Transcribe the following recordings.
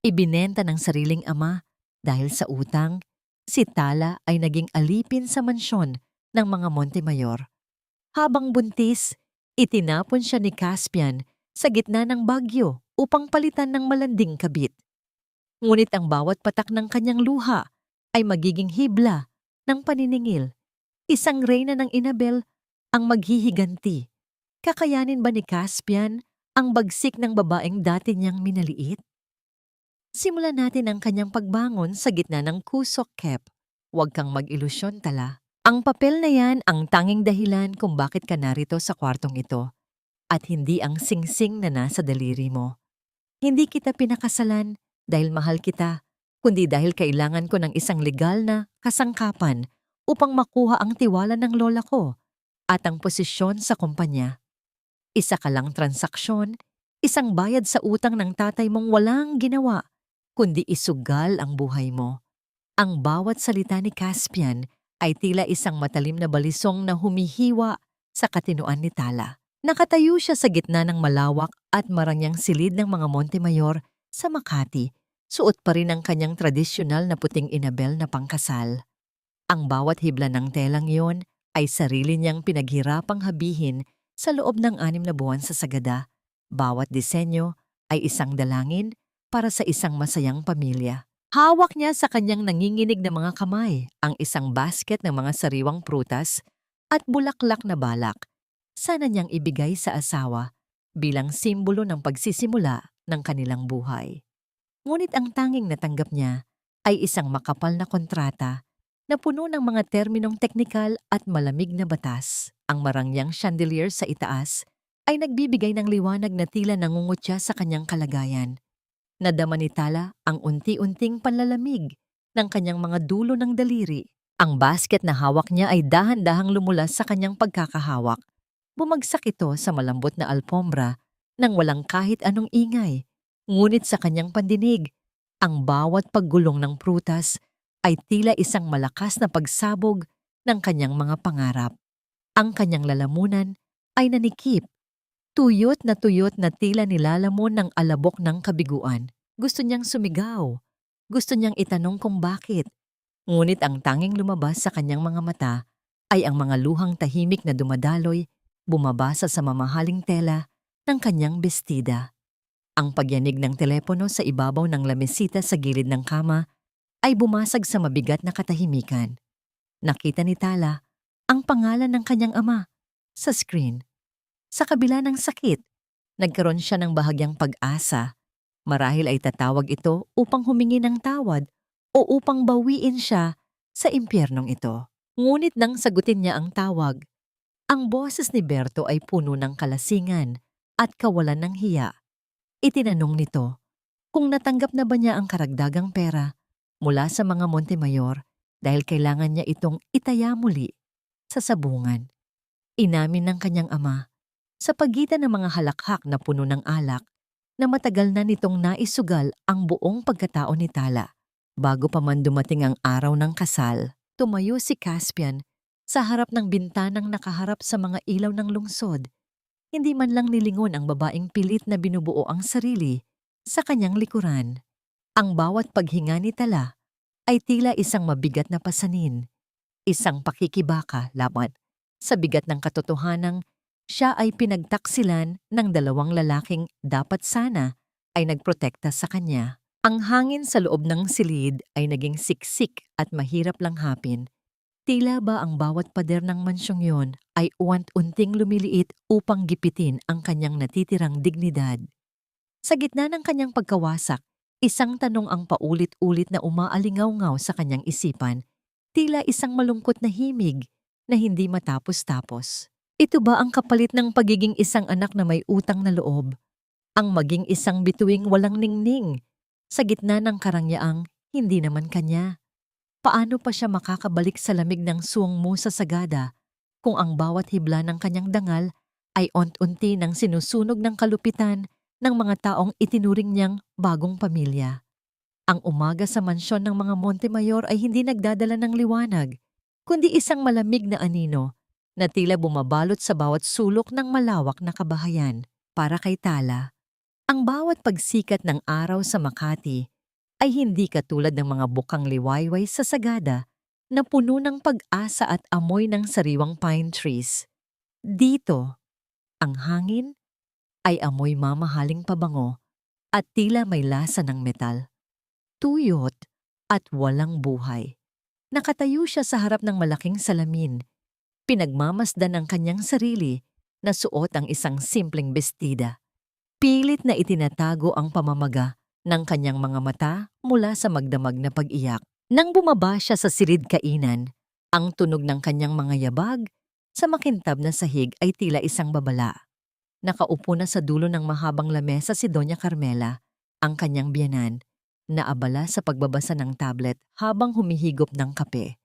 Ibinenta ng sariling ama dahil sa utang, si Tala ay naging alipin sa mansyon ng mga Montemayor. Habang buntis, itinapon siya ni Caspian sa gitna ng bagyo upang palitan ng malanding kabit. Ngunit ang bawat patak ng kanyang luha ay magiging hibla ng paniningil. Isang reyna ng Inabel ang maghihiganti. Kakayanin ba ni Caspian ang bagsik ng babaeng dati niyang minaliit? Simulan natin ang kanyang pagbangon sa gitna ng kusok, Kep. Huwag kang mag-ilusyon, Tala. Ang papel na yan ang tanging dahilan kung bakit ka narito sa kwartong ito at hindi ang singsing na nasa daliri mo. Hindi kita pinakasalan dahil mahal kita, kundi dahil kailangan ko ng isang legal na kasangkapan upang makuha ang tiwala ng lola ko at ang posisyon sa kumpanya. Isa ka lang transaksyon, isang bayad sa utang ng tatay mong walang ginawa, kundi isugal ang buhay mo. Ang bawat salita ni Caspian ay tila isang matalim na balisong na humihiwa sa katinuan ni Tala. Nakatayo siya sa gitna ng malawak at marangyang silid ng mga Montemayor sa Makati. Suot pa rin ang kanyang tradisyonal na puting Inabel na pangkasal. Ang bawat hibla ng telang iyon ay sarili niyang pinaghirapang habihin sa loob ng 6 na buwan sa Sagada. Bawat disenyo ay isang dalangin para sa isang masayang pamilya. Hawak niya sa kanyang nanginginig na mga kamay ang isang basket ng mga sariwang prutas at bulaklak na balak. Sana niyang ibigay sa asawa bilang simbolo ng pagsisimula ng kanilang buhay. Ngunit ang tanging natanggap niya ay isang makapal na kontrata na puno ng mga terminong teknikal at malamig na batas. Ang marangyang chandelier sa itaas ay nagbibigay ng liwanag na tila nangungutya sa kanyang kalagayan. Nadama ni Tala ang unti-unting panlalamig ng kanyang mga dulo ng daliri. Ang basket na hawak niya ay dahan-dahang lumulas sa kanyang pagkakahawak. Bumagsak ito sa malambot na alpombra nang walang kahit anong ingay. Ngunit sa kanyang pandinig, ang bawat paggulong ng prutas ay tila isang malakas na pagsabog ng kanyang mga pangarap. Ang kanyang lalamunan ay nanikip. Tuyot na tila nilalamon ng alabok ng kabiguan. Gusto niyang sumigaw. Gusto niyang itanong kung bakit. Ngunit ang tanging lumabas sa kanyang mga mata ay ang mga luhang tahimik na dumadaloy, bumabasa sa mamahaling tela ng kanyang bestida. Ang pagyanig ng telepono sa ibabaw ng lamesita sa gilid ng kama ay bumasag sa mabigat na katahimikan. Nakita ni Tala ang pangalan ng kanyang ama sa screen. Sa kabila ng sakit, nagkaroon siya ng bahagyang pag-asa. Marahil ay tatawag ito upang humingi ng tawad o upang bawiin siya sa impyernong ito. Ngunit nang sagutin niya ang tawag, ang boses ni Berto ay puno ng kalasingan at kawalan ng hiya. Itinanong nito kung natanggap na ba niya ang karagdagang pera mula sa mga Montemayor dahil kailangan niya itong itaya muli sa sabungan. Inamin ng kanyang ama sa pagitan ng mga halakhak na puno ng alak na matagal na nitong naisugal ang buong pagkatao ni Tala. Bago pa man dumating ang araw ng kasal, tumayo si Caspian sa harap ng bintanang nakaharap sa mga ilaw ng lungsod. Hindi man lang nilingon ang babaeng pilit na binubuo ang sarili sa kanyang likuran. Ang bawat paghinga ni Tala ay tila isang mabigat na pasanin, isang pakikibaka laban sa bigat ng katotohanang siya ay pinagtaksilan ng 2 lalaking dapat sana ay nagprotekta sa kanya. Ang hangin sa loob ng silid ay naging siksik at mahirap langhapin. Tila ba ang bawat pader ng mansyong yon ay uwant-unting lumiliit upang gipitin ang kanyang natitirang dignidad. Sa gitna ng kanyang pagkawasak, isang tanong ang paulit-ulit na umaalingaw-ngaw sa kanyang isipan, tila isang malungkot na himig na hindi matapos-tapos. Ito ba ang kapalit ng pagiging isang anak na may utang na loob? Ang maging isang bituing walang ningning sa gitna ng karangyaang hindi naman kanya? Paano pa siya makakabalik sa lamig ng suwang mo sa Sagada kung ang bawat hibla ng kanyang dangal ay ont-unti ng sinusunog ng kalupitan ng mga taong itinuring niyang bagong pamilya? Ang umaga sa mansyon ng mga Montemayor ay hindi nagdadala ng liwanag, kundi isang malamig na anino na tila bumabalot sa bawat sulok ng malawak na kabahayan. Para kay Tala, ang bawat pagsikat ng araw sa Makati ay hindi katulad ng mga bukang liwayway sa sagada na puno ng pag-asa at amoy ng sariwang pine trees. Dito, ang hangin ay amoy mamahaling pabango at tila may lasa ng metal. Tuyot at walang buhay. Nakatayo siya sa harap ng malaking salamin. Pinagmamasdan ang kanyang sarili na suot ang isang simpleng bestida. Pilit na itinatago ang pamamaga ng kanyang mga mata mula sa magdamag na pag-iyak. Nang bumaba siya sa silid kainan, ang tunog ng kanyang mga yabag sa makintab na sahig ay tila isang babala. Nakaupo na sa dulo ng mahabang lamesa si Doña Carmela, ang kanyang biyenan, na abala sa pagbabasa ng tablet habang humihigop ng kape.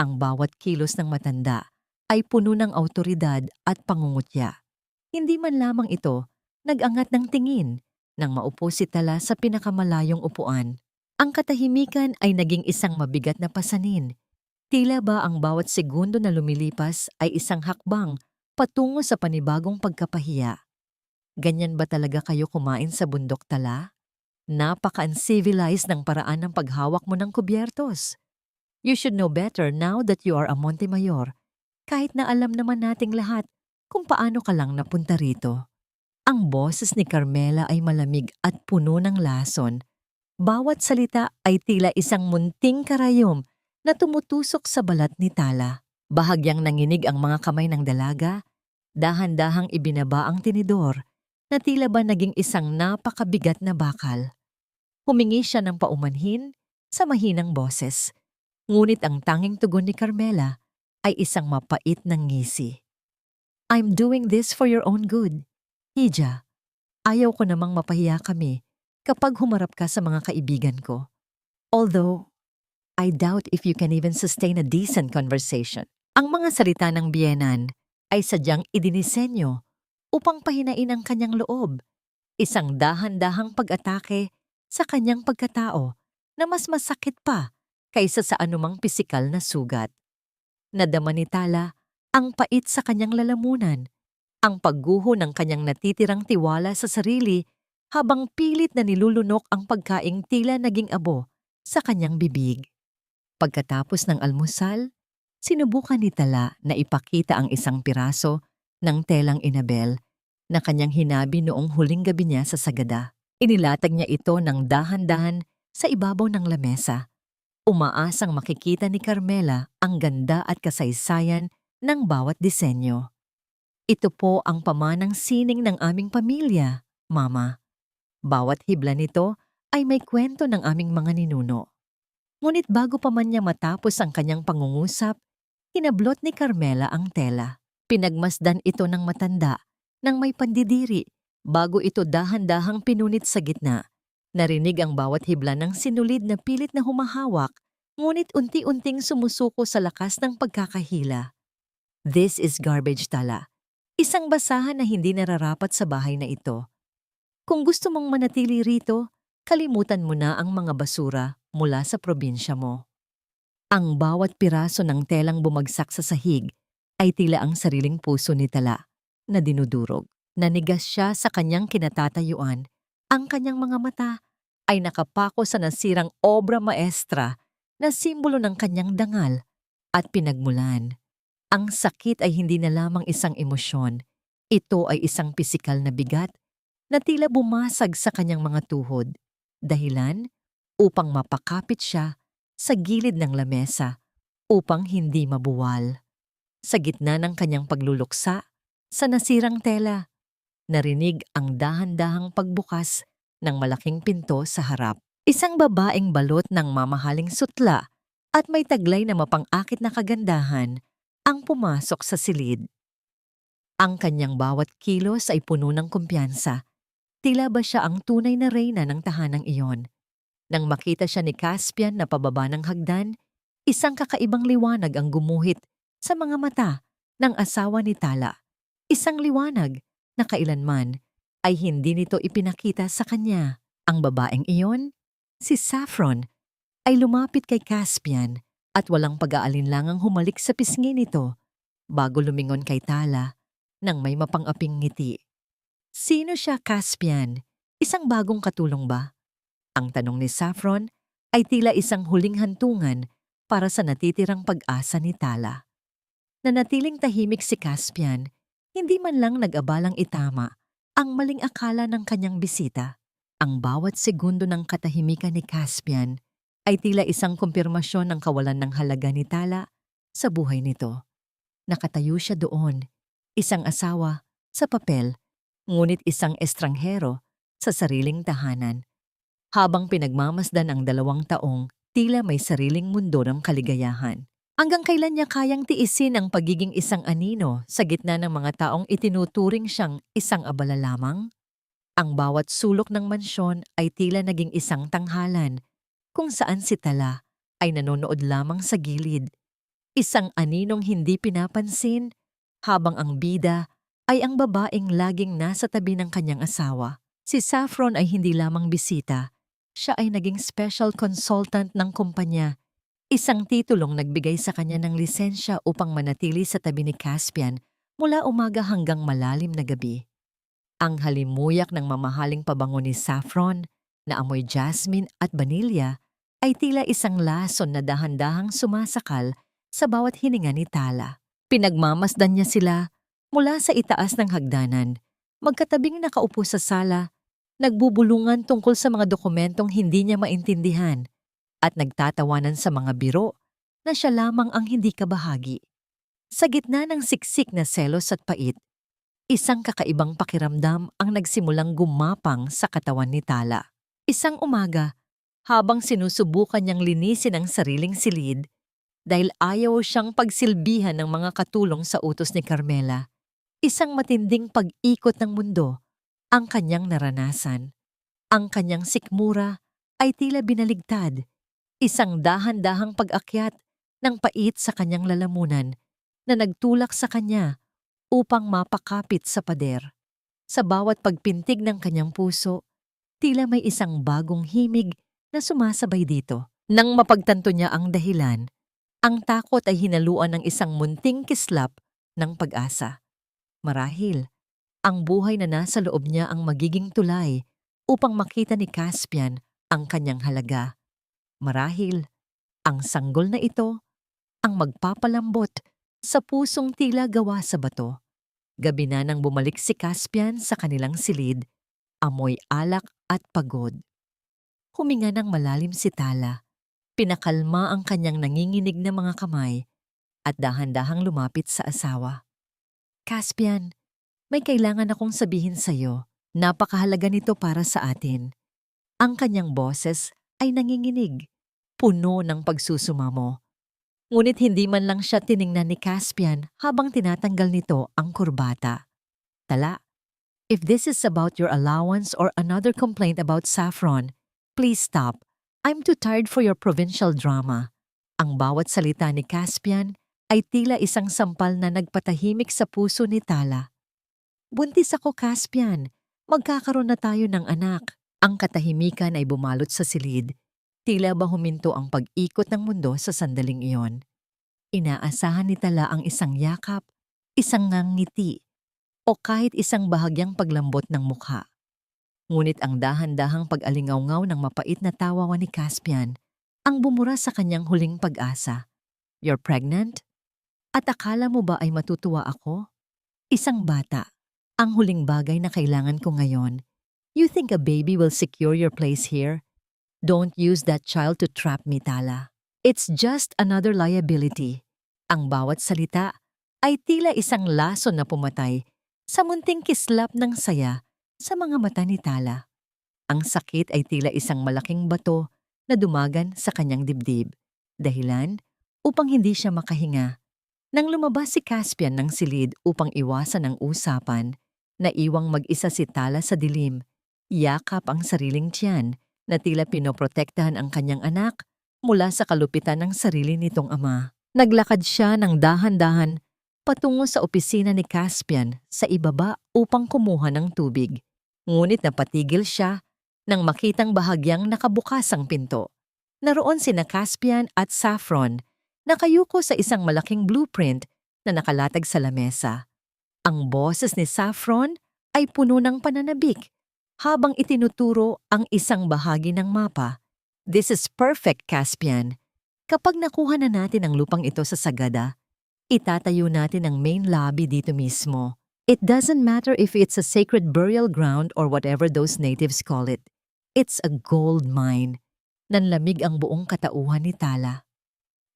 Ang bawat kilos ng matanda ay puno ng awtoridad at pangungutya. Hindi man lamang ito nag-angat ng tingin nang maupo si Tala sa pinakamalayong upuan. Ang katahimikan ay naging isang mabigat na pasanin. Tila ba ang bawat segundo na lumilipas ay isang hakbang patungo sa panibagong pagkapahiya. Ganyan ba talaga kayo kumain sa bundok, Tala? Napaka-uncivilized ng paraan ng paghawak mo ng kubyertos. You should know better now that you are a Montemayor, kahit na alam naman nating lahat kung paano ka lang napunta rito. Ang boses ni Carmela ay malamig at puno ng lason. Bawat salita ay tila isang munting karayom na tumutusok sa balat ni Tala. Bahagyang nanginig ang mga kamay ng dalaga, dahan-dahang ibinaba ang tinidor na tila ba naging isang napakabigat na bakal. Humingi siya ng paumanhin sa mahinang boses, ngunit ang tanging tugon ni Carmela ay isang mapait na ngisi. I'm doing this for your own good. Hija, ayaw ko namang mapahiya kami kapag humarap ka sa mga kaibigan ko. Although, I doubt if you can even sustain a decent conversation. Ang mga salita ng biyenan ay sadyang idinisenyo upang pahinain ang kanyang loob. Isang dahan-dahang pag-atake sa kanyang pagkatao na mas masakit pa kaysa sa anumang pisikal na sugat. Nadama ni Tala ang pait sa kanyang lalamunan, ang pagguho ng kanyang natitirang tiwala sa sarili habang pilit na nilulunok ang pagkaing tila naging abo sa kanyang bibig. Pagkatapos ng almusal, sinubukan ni Tala na ipakita ang isang piraso ng telang inabel na kanyang hinabi noong huling gabi niya sa sagada. Inilatag niya ito ng dahan-dahan sa ibabaw ng lamesa. Umaasang makikita ni Carmela ang ganda at kasaysayan ng bawat disenyo. Ito po ang pamanang sining ng aming pamilya, Mama. Bawat hibla nito ay may kwento ng aming mga ninuno. Ngunit bago pa man niya matapos ang kanyang pangungusap, hinablot ni Carmela ang tela. Pinagmasdan ito ng matanda nang may pandidiri bago ito dahan-dahang pinunit sa gitna. Narinig ang bawat hibla ng sinulid na pilit na humahawak, ngunit unti-unting sumusuko sa lakas ng pagkakahila. This is garbage, Tala. Isang basahan na hindi nararapat sa bahay na ito. Kung gusto mong manatili rito, kalimutan mo na ang mga basura mula sa probinsya mo. Ang bawat piraso ng telang bumagsak sa sahig ay tila ang sariling puso ni Tala na dinudurog. Nanigas siya sa kanyang kinatatayuan. Ang kanyang mga mata ay nakapako sa nasirang obra maestra na simbolo ng kanyang dangal at pinagmulan. Ang sakit ay hindi na lamang isang emosyon. Ito ay isang pisikal na bigat na tila bumasag sa kanyang mga tuhod. Dahilan upang mapakapit siya sa gilid ng lamesa upang hindi mabuwal. Sa gitna ng kanyang pagluluksa sa nasirang tela, narinig ang dahan-dahang pagbukas ng malaking pinto sa harap. Isang babaeng balot ng mamahaling sutla at may taglay na mapang-akit na kagandahan ang pumasok sa silid. Ang kanyang bawat kilos ay puno ng kumpiyansa. Tila ba siya ang tunay na reyna ng tahanang iyon. Nang makita siya ni Caspian na pababa ng hagdan, isang kakaibang liwanag ang gumuhit sa mga mata ng asawa ni Tala. Isang liwanag na kailanman ay hindi nito ipinakita sa kanya. Ang babaeng iyon, si Saffron, ay lumapit kay Caspian at walang pag-aalinlangang humalik sa pisngi nito bago lumingon kay Tala nang may mapang-aping ngiti. Sino siya, Caspian? Isang bagong katulong ba? Ang tanong ni Saffron ay tila isang huling hantungan para sa natitirang pag-asa ni Tala. Nanatiling tahimik si Caspian, hindi man lang nag-abalang itama ang maling akala ng kanyang bisita. Ang bawat segundo ng katahimikan ni Caspian ay tila isang kumpirmasyon ng kawalan ng halaga ni Tala sa buhay nito. Nakatayo siya doon, isang asawa sa papel, ngunit isang estranghero sa sariling tahanan. Habang pinagmamasdan ang 2 taong, tila may sariling mundo ng kaligayahan. Hanggang kailan niya kayang tiisin ang pagiging isang anino sa gitna ng mga taong itinuturing siyang isang abala lamang? Ang bawat sulok ng mansyon ay tila naging isang tanghalan kung saan si Tala ay nanonood lamang sa gilid. Isang aninong hindi pinapansin habang ang bida ay ang babaeng laging nasa tabi ng kanyang asawa. Si Saffron ay hindi lamang bisita, siya ay naging special consultant ng kumpanya. Isang titulong nagbigay sa kanya ng lisensya upang manatili sa tabi ni Caspian mula umaga hanggang malalim na gabi. Ang halimuyak ng mamahaling pabango ni Saffron na amoy jasmine at vanilya ay tila isang lason na dahan-dahang sumasakal sa bawat hininga ni Tala. Pinagmamasdan niya sila mula sa itaas ng hagdanan, magkatabing nakaupo sa sala, nagbubulungan tungkol sa mga dokumentong hindi niya maintindihan at nagtatawanan sa mga biro na siya lamang ang hindi kabahagi. Sa gitna ng siksik na selos at pait, isang kakaibang pakiramdam ang nagsimulang gumapang sa katawan ni Tala. Isang umaga, habang sinusubukan niyang linisin ang sariling silid, dahil ayaw siyang pagsilbihan ng mga katulong sa utos ni Carmela, isang matinding pag-ikot ng mundo ang kanyang naranasan. Ang kanyang sikmura ay tila binaligtad, isang dahan-dahang pag-akyat ng pait sa kanyang lalamunan na nagtulak sa kanya upang mapakapit sa pader. Sa bawat pagpintig ng kanyang puso, tila may isang bagong himig na sumasabay dito. Nang mapagtanto niya ang dahilan, ang takot ay hinaluan ng isang munting kislap ng pag-asa. Marahil, ang buhay na nasa loob niya ang magiging tulay upang makita ni Caspian ang kanyang halaga. Marahil, ang sanggol na ito ang magpapalambot sa pusong tila gawa sa bato. Gabi na nang bumalik si Caspian sa kanilang silid, amoy alak at pagod. Huminga ng malalim si Tala, pinakalma ang kanyang nanginginig na mga kamay at dahan-dahang lumapit sa asawa. Caspian, may kailangan akong sabihin sa'yo. Napakahalaga nito para sa atin. Ang kanyang boses ay nanginginig, puno ng pagsusumamo. Ngunit hindi man lang siya tiningnan ni Caspian habang tinatanggal nito ang kurbata. Tala, if this is about your allowance or another complaint about Saffron, please stop. I'm too tired for your provincial drama. Ang bawat salita ni Caspian ay tila isang sampal na nagpatahimik sa puso ni Tala. Buntis ako, Caspian. Magkakaroon na tayo ng anak. Ang katahimikan ay bumalot sa silid. Tila ba huminto ang pag-ikot ng mundo sa sandaling iyon. Inaasahan ni Tala ang isang yakap, isang ngangiti, o kahit isang bahagyang paglambot ng mukha. Ngunit ang dahan-dahang pag-alingawngaw ng mapait na tawa ni Caspian ang bumura sa kanyang huling pag-asa. You're pregnant? At akala mo ba ay matutuwa ako? Isang bata. Ang huling bagay na kailangan ko ngayon. You think a baby will secure your place here? Don't use that child to trap me, Tala. It's just another liability. Ang bawat salita ay tila isang lason na pumatay sa munting kislap ng saya sa mga mata ni Tala. Ang sakit ay tila isang malaking bato na dumagan sa kanyang dibdib. Dahilan upang hindi siya makahinga. Nang lumabas si Caspian ng silid upang iwasan ang usapan, naiwang mag-isa si Tala sa dilim, yakap ang sariling tiyan na tila pinoprotektahan ang kanyang anak mula sa kalupitan ng sarili nitong ama. Naglakad siya ng dahan-dahan patungo sa opisina ni Caspian sa ibaba upang kumuha ng tubig. Ngunit napatigil siya nang makitang bahagyang nakabukas ang pinto. Naroon sina Caspian at Saffron, nakayuko sa isang malaking blueprint na nakalatag sa lamesa. Ang boses ni Saffron ay puno ng pananabik habang itinuturo ang isang bahagi ng mapa This is perfect, Caspian. Kapag nakuha na natin ang lupang ito sa Sagada, itatayo natin ang main lobby dito mismo. It doesn't matter if it's a sacred burial ground or whatever those natives call it. It's a gold mine. Nanlamig ang buong katauhan ni Tala.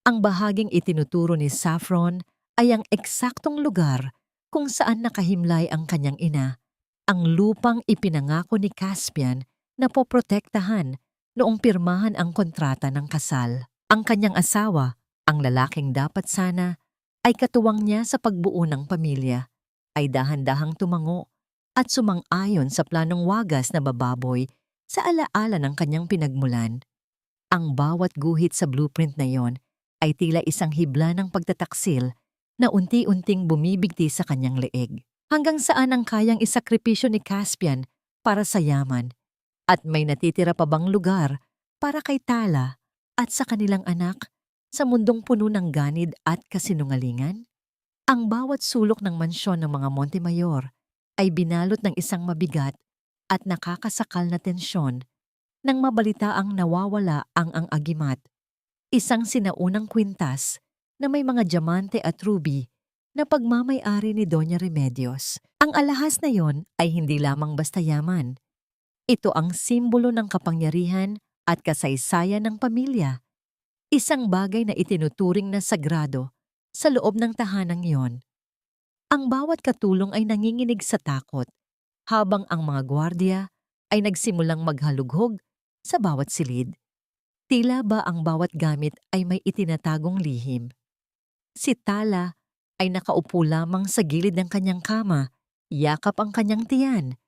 Ang bahaging itinuturo ni Saffron ay ang eksaktong lugar kung saan nakahimlay ang kanyang ina, ang lupang ipinangako ni Caspian na poprotektahan noong pirmahan ang kontrata ng kasal. Ang kanyang asawa, ang lalaking dapat sana, ay katuwang niya sa pagbuo ng pamilya, ay dahan-dahang tumango at sumang-ayon sa planong wagas na bababoy sa alaala ng kanyang pinagmulan. Ang bawat guhit sa blueprint na yon ay tila isang hibla ng pagtataksil na unti-unting bumibigti sa kanyang leeg. Hanggang saan ang kayang isakripisyo ni Caspian para sa yaman, at may natitira pa bang lugar para kay Tala at sa kanilang anak sa mundong puno ng ganid at kasinungalingan? Ang bawat sulok ng mansyon ng mga Montemayor ay binalot ng isang mabigat at nakakasakal na tensyon nang mabalitaang nawawala ang agimat, isang sinaunang kwintas na may mga diamante at ruby na pagmamay-ari ni Doña Remedios. Ang alahas na yon ay hindi lamang basta yaman. Ito ang simbolo ng kapangyarihan at kasaysayan ng pamilya, isang bagay na itinuturing na sagrado sa loob ng tahanang iyon. Ang bawat katulong ay nanginginig sa takot, habang ang mga gwardiya ay nagsimulang maghalughog sa bawat silid. Tila ba ang bawat gamit ay may itinatagong lihim. Si Tala ay nakaupo lamang sa gilid ng kanyang kama, yakap ang kanyang tiyan,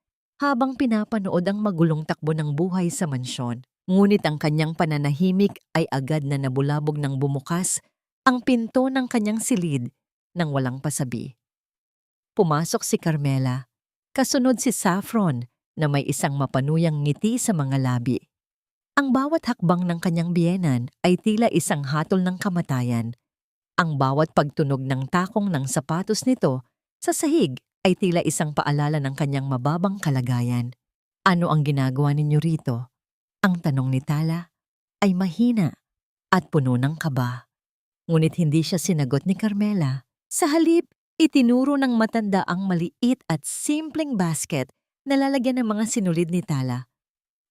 habang pinapanood ang magulong takbo ng buhay sa mansyon. Ngunit ang kanyang pananahimik ay agad na nabulabog ng bumukas ang pinto ng kanyang silid nang walang pasabi. Pumasok si Carmela, kasunod si Saffron na may isang mapanuyang ngiti sa mga labi. Ang bawat hakbang ng kanyang biyenan ay tila isang hatol ng kamatayan. Ang bawat pagtunog ng takong ng sapatos nito sa sahig ay tila isang paalala ng kanyang mababang kalagayan. Ano ang ginagawa ninyo rito? Ang tanong ni Tala ay mahina at puno ng kaba. Ngunit hindi siya sinagot ni Carmela. Sa halip, itinuro ng matanda ang maliit at simpleng basket na lalagyan ng mga sinulid ni Tala.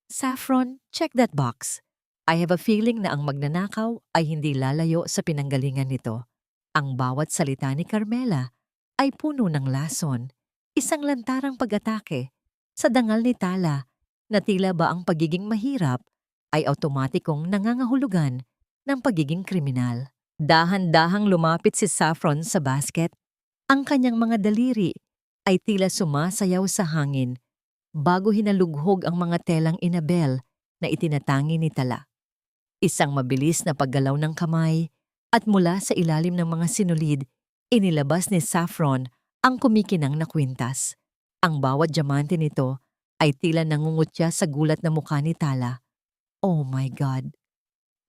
Saffron, check that box. I have a feeling na ang magnanakaw ay hindi lalayo sa pinanggalingan nito. Ang bawat salita ni Carmela ay puno ng lason, isang lantarang pag-atake sa dangal ni Tala na tila ba ang pagiging mahirap ay automatikong nangangahulugan ng pagiging kriminal. Dahan-dahang lumapit si Saffron sa basket. Ang kanyang mga daliri ay tila sumasayaw sa hangin bago hinalughog ang mga telang inabel na itinatangi ni Tala. Isang mabilis na paggalaw ng kamay at mula sa ilalim ng mga sinulid, inilabas ni Saffron ang kumikinang na kwintas. Ang bawat diamante nito ay tila nangungutya sa gulat na mukha ni Tala. Oh my God!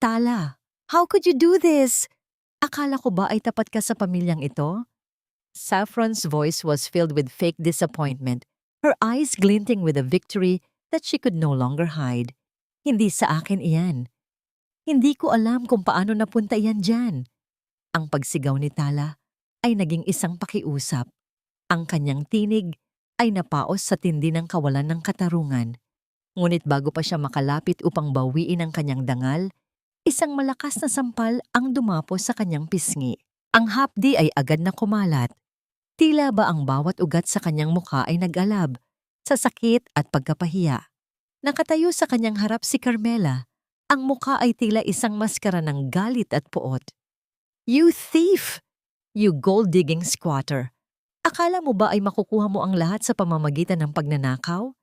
Tala, how could you do this? Akala ko ba ay tapat ka sa pamilyang ito? Saffron's voice was filled with fake disappointment, her eyes glinting with a victory that she could no longer hide. Hindi sa akin iyan. Hindi ko alam kung paano napunta iyan dyan. Ang pagsigaw ni Tala ay naging isang pakiusap. Ang kanyang tinig ay napaos sa tindi ng kawalan ng katarungan. Ngunit bago pa siya makalapit upang bawiin ang kanyang dangal, isang malakas na sampal ang dumapos sa kanyang pisngi. Ang hapdi ay agad na kumalat. Tila ba ang bawat ugat sa kanyang mukha ay nag-alab sa sakit at pagkapahiya. Nakatayo sa kanyang harap si Carmela. Ang mukha ay tila isang maskara ng galit at puot. You thief! You gold-digging squatter! Akala mo ba ay makukuha mo ang lahat sa pamamagitan ng pagnanakaw?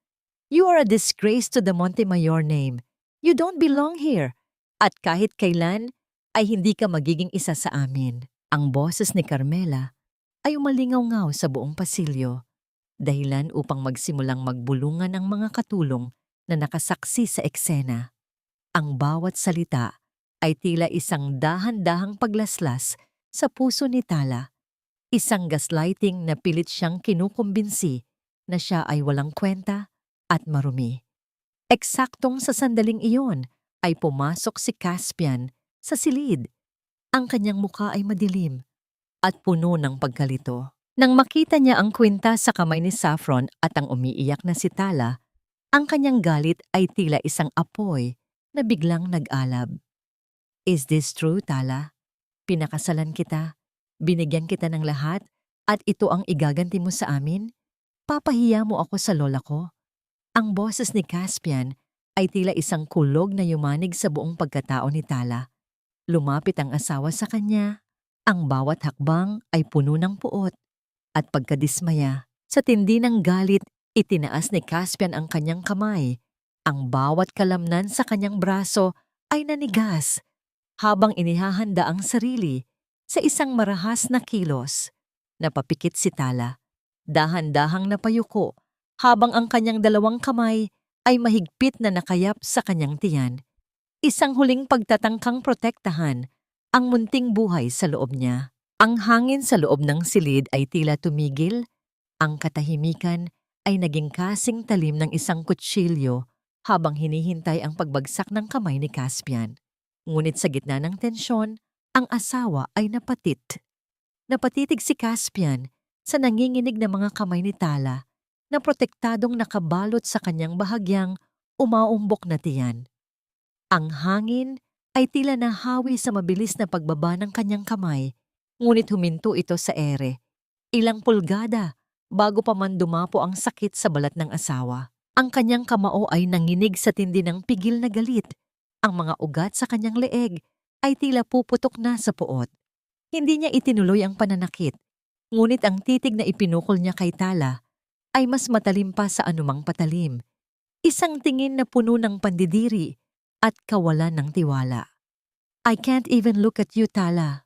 You are a disgrace to the Montemayor name. You don't belong here. At kahit kailan, ay hindi ka magiging isa sa amin. Ang boses ni Carmela ay umalingaw-ngaw sa buong pasilyo, dahilan upang magsimulang magbulungan ang mga katulong na nakasaksi sa eksena. Ang bawat salita ay tila isang dahan-dahang paglaslas sa puso ni Tala. Isang gaslighting na pilit siyang kinukumbinsi na siya ay walang kwenta at marumi. Eksaktong sa sandaling iyon, ay pumasok si Caspian sa silid. Ang kanyang muka ay madilim at puno ng pagkalito. Nang makita niya ang kwinta sa kamay ni Saffron at ang umiiyak na si Tala, ang kanyang galit ay tila isang apoy na biglang nag-alab. Is this true, Tala? Pinakasalan kita, binigyan kita ng lahat, at ito ang igaganti mo sa amin? Papahiya mo ako sa lola ko? Ang boses ni Caspian ay tila isang kulog na yumanig sa buong pagkatao ni Tala. Lumapit ang asawa sa kanya. Ang bawat hakbang ay puno ng puot at pagkadismaya. Sa tindi ng galit, itinaas ni Caspian ang kanyang kamay. Ang bawat kalamnan sa kanyang braso ay nanigas habang inihahanda ang sarili sa isang marahas na kilos. Napapikit si Tala. Dahan-dahang napayuko habang ang kanyang dalawang kamay ay mahigpit na nakayap sa kanyang tiyan. Isang huling pagtatangkang protektahan ang munting buhay sa loob niya. Ang hangin sa loob ng silid ay tila tumigil. Ang katahimikan ay naging kasing talim ng isang kutsilyo habang hinihintay ang pagbagsak ng kamay ni Caspian. Ngunit sa gitna ng tensyon, ang asawa ay napatit. Napatitig si Caspian sa nanginginig na mga kamay ni Tala na protektadong nakabalot sa kanyang bahagyang umaumbok na tiyan. Ang hangin ay tila nahawi sa mabilis na pagbaba ng kanyang kamay, ngunit huminto ito sa ere. Ilang pulgada bago pa man dumapo ang sakit sa balat ng asawa. Ang kanyang kamao ay nanginig sa tindi ng pigil na galit. Ang mga ugat sa kanyang leeg ay tila puputok na sa puot. Hindi niya itinuloy ang pananakit, ngunit ang titig na ipinukol niya kay Tala ay mas matalim pa sa anumang patalim. Isang tingin na puno ng pandidiri at kawalan ng tiwala. I can't even look at you, Tala.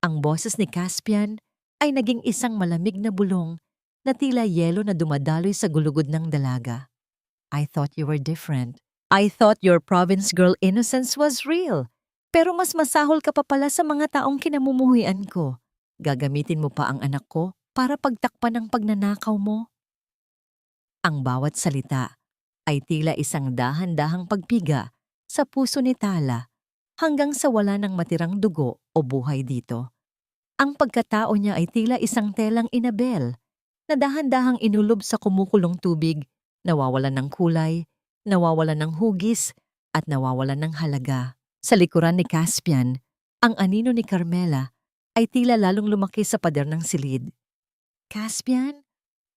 Ang boses ni Caspian ay naging isang malamig na bulong na tila yelo na dumadaloy sa gulugod ng dalaga. I thought you were different. I thought your province girl innocence was real. Pero mas masahol ka pa pala sa mga taong kinamumuhian ko. Gagamitin mo pa ang anak ko para pagtakpan ang pagnanakaw mo. Ang bawat salita ay tila isang dahan-dahang pagpiga sa puso ni Tala hanggang sa wala nang matirang dugo o buhay dito. Ang pagkatao niya ay tila isang telang inabel na dahan-dahang inulob sa kumukulong tubig, nawawalan ng kulay, nawawalan ng hugis, at nawawalan ng halaga. Sa likuran ni Caspian, ang anino ni Carmela ay tila lalong lumaki sa pader ng silid. Caspian,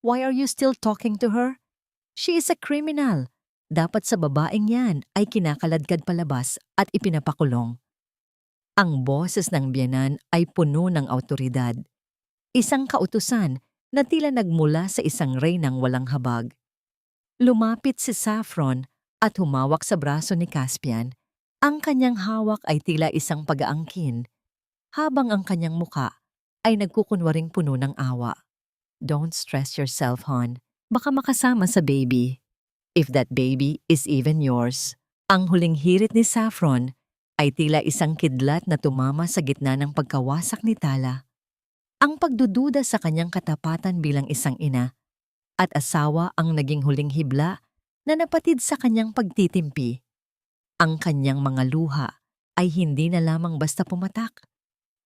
why are you still talking to her? She is a criminal. Dapat sa babaeng yan ay kinakaladkad palabas at ipinapakulong. Ang boses ng biyenan ay puno ng awtoridad. Isang kautusan na tila nagmula sa isang reynang walang habag. Lumapit si Saffron at humawak sa braso ni Caspian. Ang kanyang hawak ay tila isang pag-aangkin, habang ang kanyang muka ay nagkukunwaring puno ng awa. Don't stress yourself, hon. Baka makasama sa baby. If that baby is even yours. Ang huling hirit ni Saffron ay tila isang kidlat na tumama sa gitna ng pagkawasak ni Tala. Ang pagdududa sa kanyang katapatan bilang isang ina at asawa ang naging huling hibla na napatid sa kanyang pagtitimpi. Ang kanyang mga luha ay hindi na lamang basta pumatak.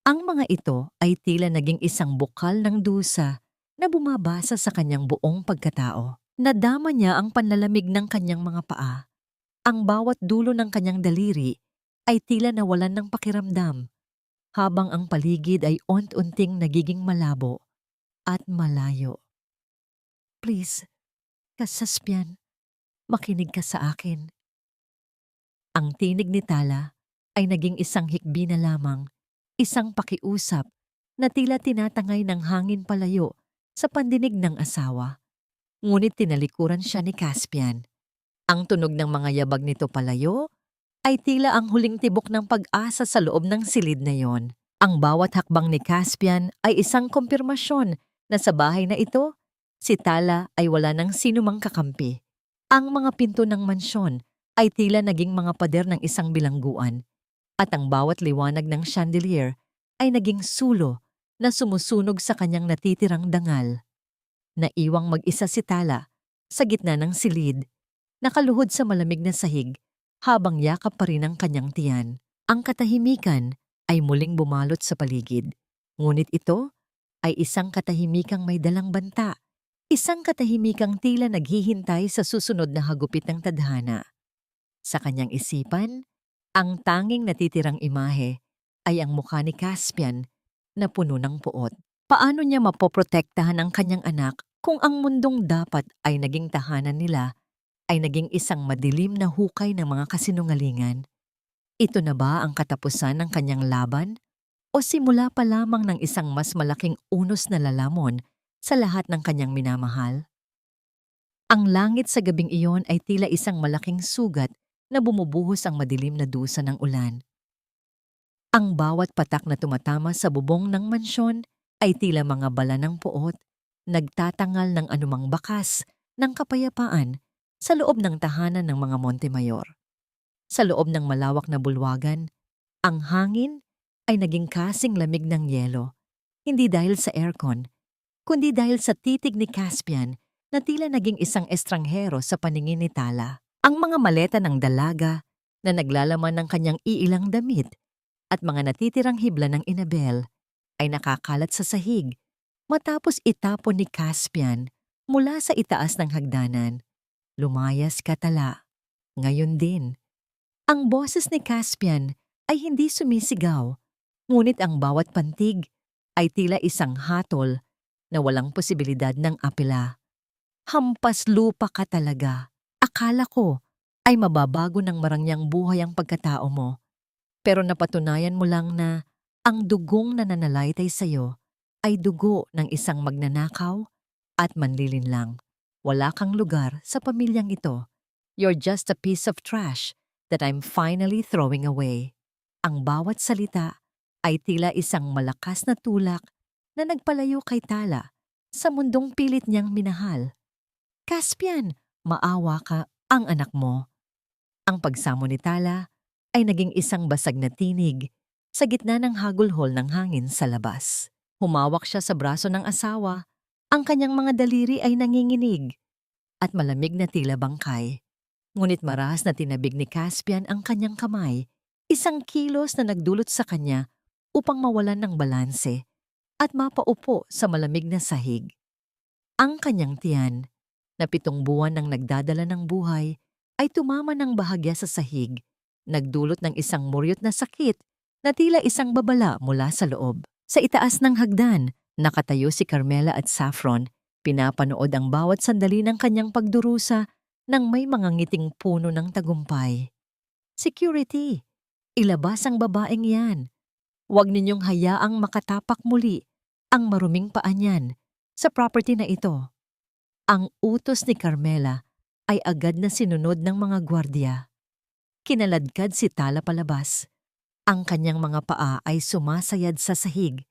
Ang mga ito ay tila naging isang bukal ng dusa na bumabasa sa kanyang buong pagkatao. Nadama niya ang panlalamig ng kanyang mga paa. Ang bawat dulo ng kanyang daliri ay tila nawalan ng pakiramdam, habang ang paligid ay unti-unting nagiging malabo at malayo. Please, Caspian, makinig ka sa akin. Ang tinig ni Tala ay naging isang hikbi na lamang, isang pakiusap na tila tinatangay ng hangin palayo sa pandinig ng asawa. Ngunit tinalikuran siya ni Caspian. Ang tunog ng mga yabag nito palayo ay tila ang huling tibok ng pag-asa sa loob ng silid na yon. Ang bawat hakbang ni Caspian ay isang kumpirmasyon na sa bahay na ito, si Tala ay wala ng sinumang kakampi. Ang mga pinto ng mansyon ay tila naging mga pader ng isang bilangguan, at ang bawat liwanag ng chandelier ay naging sulo na sumusunog sa kanyang natitirang dangal. Naiwang mag-isa si Tala sa gitna ng silid, nakaluhod sa malamig na sahig habang yakap pa rin ang kanyang tiyan. Ang katahimikan ay muling bumalot sa paligid. Ngunit ito ay isang katahimikang may dalang banta. Isang katahimikang tila naghihintay sa susunod na hagupit ng tadhana. Sa kanyang isipan, ang tanging natitirang imahe ay ang mukha ni Caspian na puno ng puot. Paano niya mapoprotektahan ang kanyang anak kung ang mundong dapat ay naging tahanan nila ay naging isang madilim na hukay ng mga kasinungalingan? Ito na ba ang katapusan ng kanyang laban? O simula pa lamang ng isang mas malaking unos na lalamon sa lahat ng kanyang minamahal? Ang langit sa gabing iyon ay tila isang malaking sugat na bumubuhos ang madilim na dusa ng ulan. Ang bawat patak na tumatama sa bubong ng mansyon ay tila mga bala ng puot, nagtatangal ng anumang bakas ng kapayapaan sa loob ng tahanan ng mga Montemayor. Sa loob ng malawak na bulwagan, ang hangin ay naging kasing lamig ng yelo, hindi dahil sa aircon, kundi dahil sa titig ni Caspian na tila naging isang estranghero sa paningin ni Tala. Ang mga maleta ng dalaga na naglalaman ng kanyang iilang damit at mga natitirang hibla ng Inabel ay nakakalat sa sahig matapos itapon ni Caspian mula sa itaas ng hagdanan. Lumayas ka, Tala. Ngayon din. Ang boses ni Caspian ay hindi sumisigaw, ngunit ang bawat pantig ay tila isang hatol na walang posibilidad ng apela. Hampas lupa ka talaga. Akala ko ay mababago ng marangyang buhay ang pagkatao mo. Pero napatunayan mo lang na ang dugong na nananalaytay sa'yo ay dugo ng isang magnanakaw at manlilinlang. Wala kang lugar sa pamilyang ito. You're just a piece of trash that I'm finally throwing away. Ang bawat salita ay tila isang malakas na tulak na nagpalayo kay Tala sa mundong pilit niyang minahal. Caspian, maawa ka, ang anak mo. Ang pagsamo ni Tala ay naging isang basag na tinig sa gitna ng hagulhol ng hangin sa labas. Humawak siya sa braso ng asawa, ang kanyang mga daliri ay nanginginig at malamig na tila bangkay. Ngunit marahas na tinabig ni Caspian ang kanyang kamay, isang kilos na nagdulot sa kanya upang mawalan ng balanse at mapaupo sa malamig na sahig. Ang kanyang tiyan, na 7 buwan nang nagdadala ng buhay, ay tumama ng bahagya sa sahig, nagdulot ng isang muryot na sakit na tila isang babala mula sa loob. Sa itaas ng hagdan, nakatayo si Carmela at Saffron, pinapanood ang bawat sandali ng kanyang pagdurusa nang may mga ngiting puno ng tagumpay. Security! Ilabas ang babaeng yan. Huwag ninyong hayaang makatapak muli ang maruming paa niyan sa property na ito. Ang utos ni Carmela ay agad na sinunod ng mga gwardiya. Kinaladkad si Tala palabas. Ang kanyang mga paa ay sumasayad sa sahig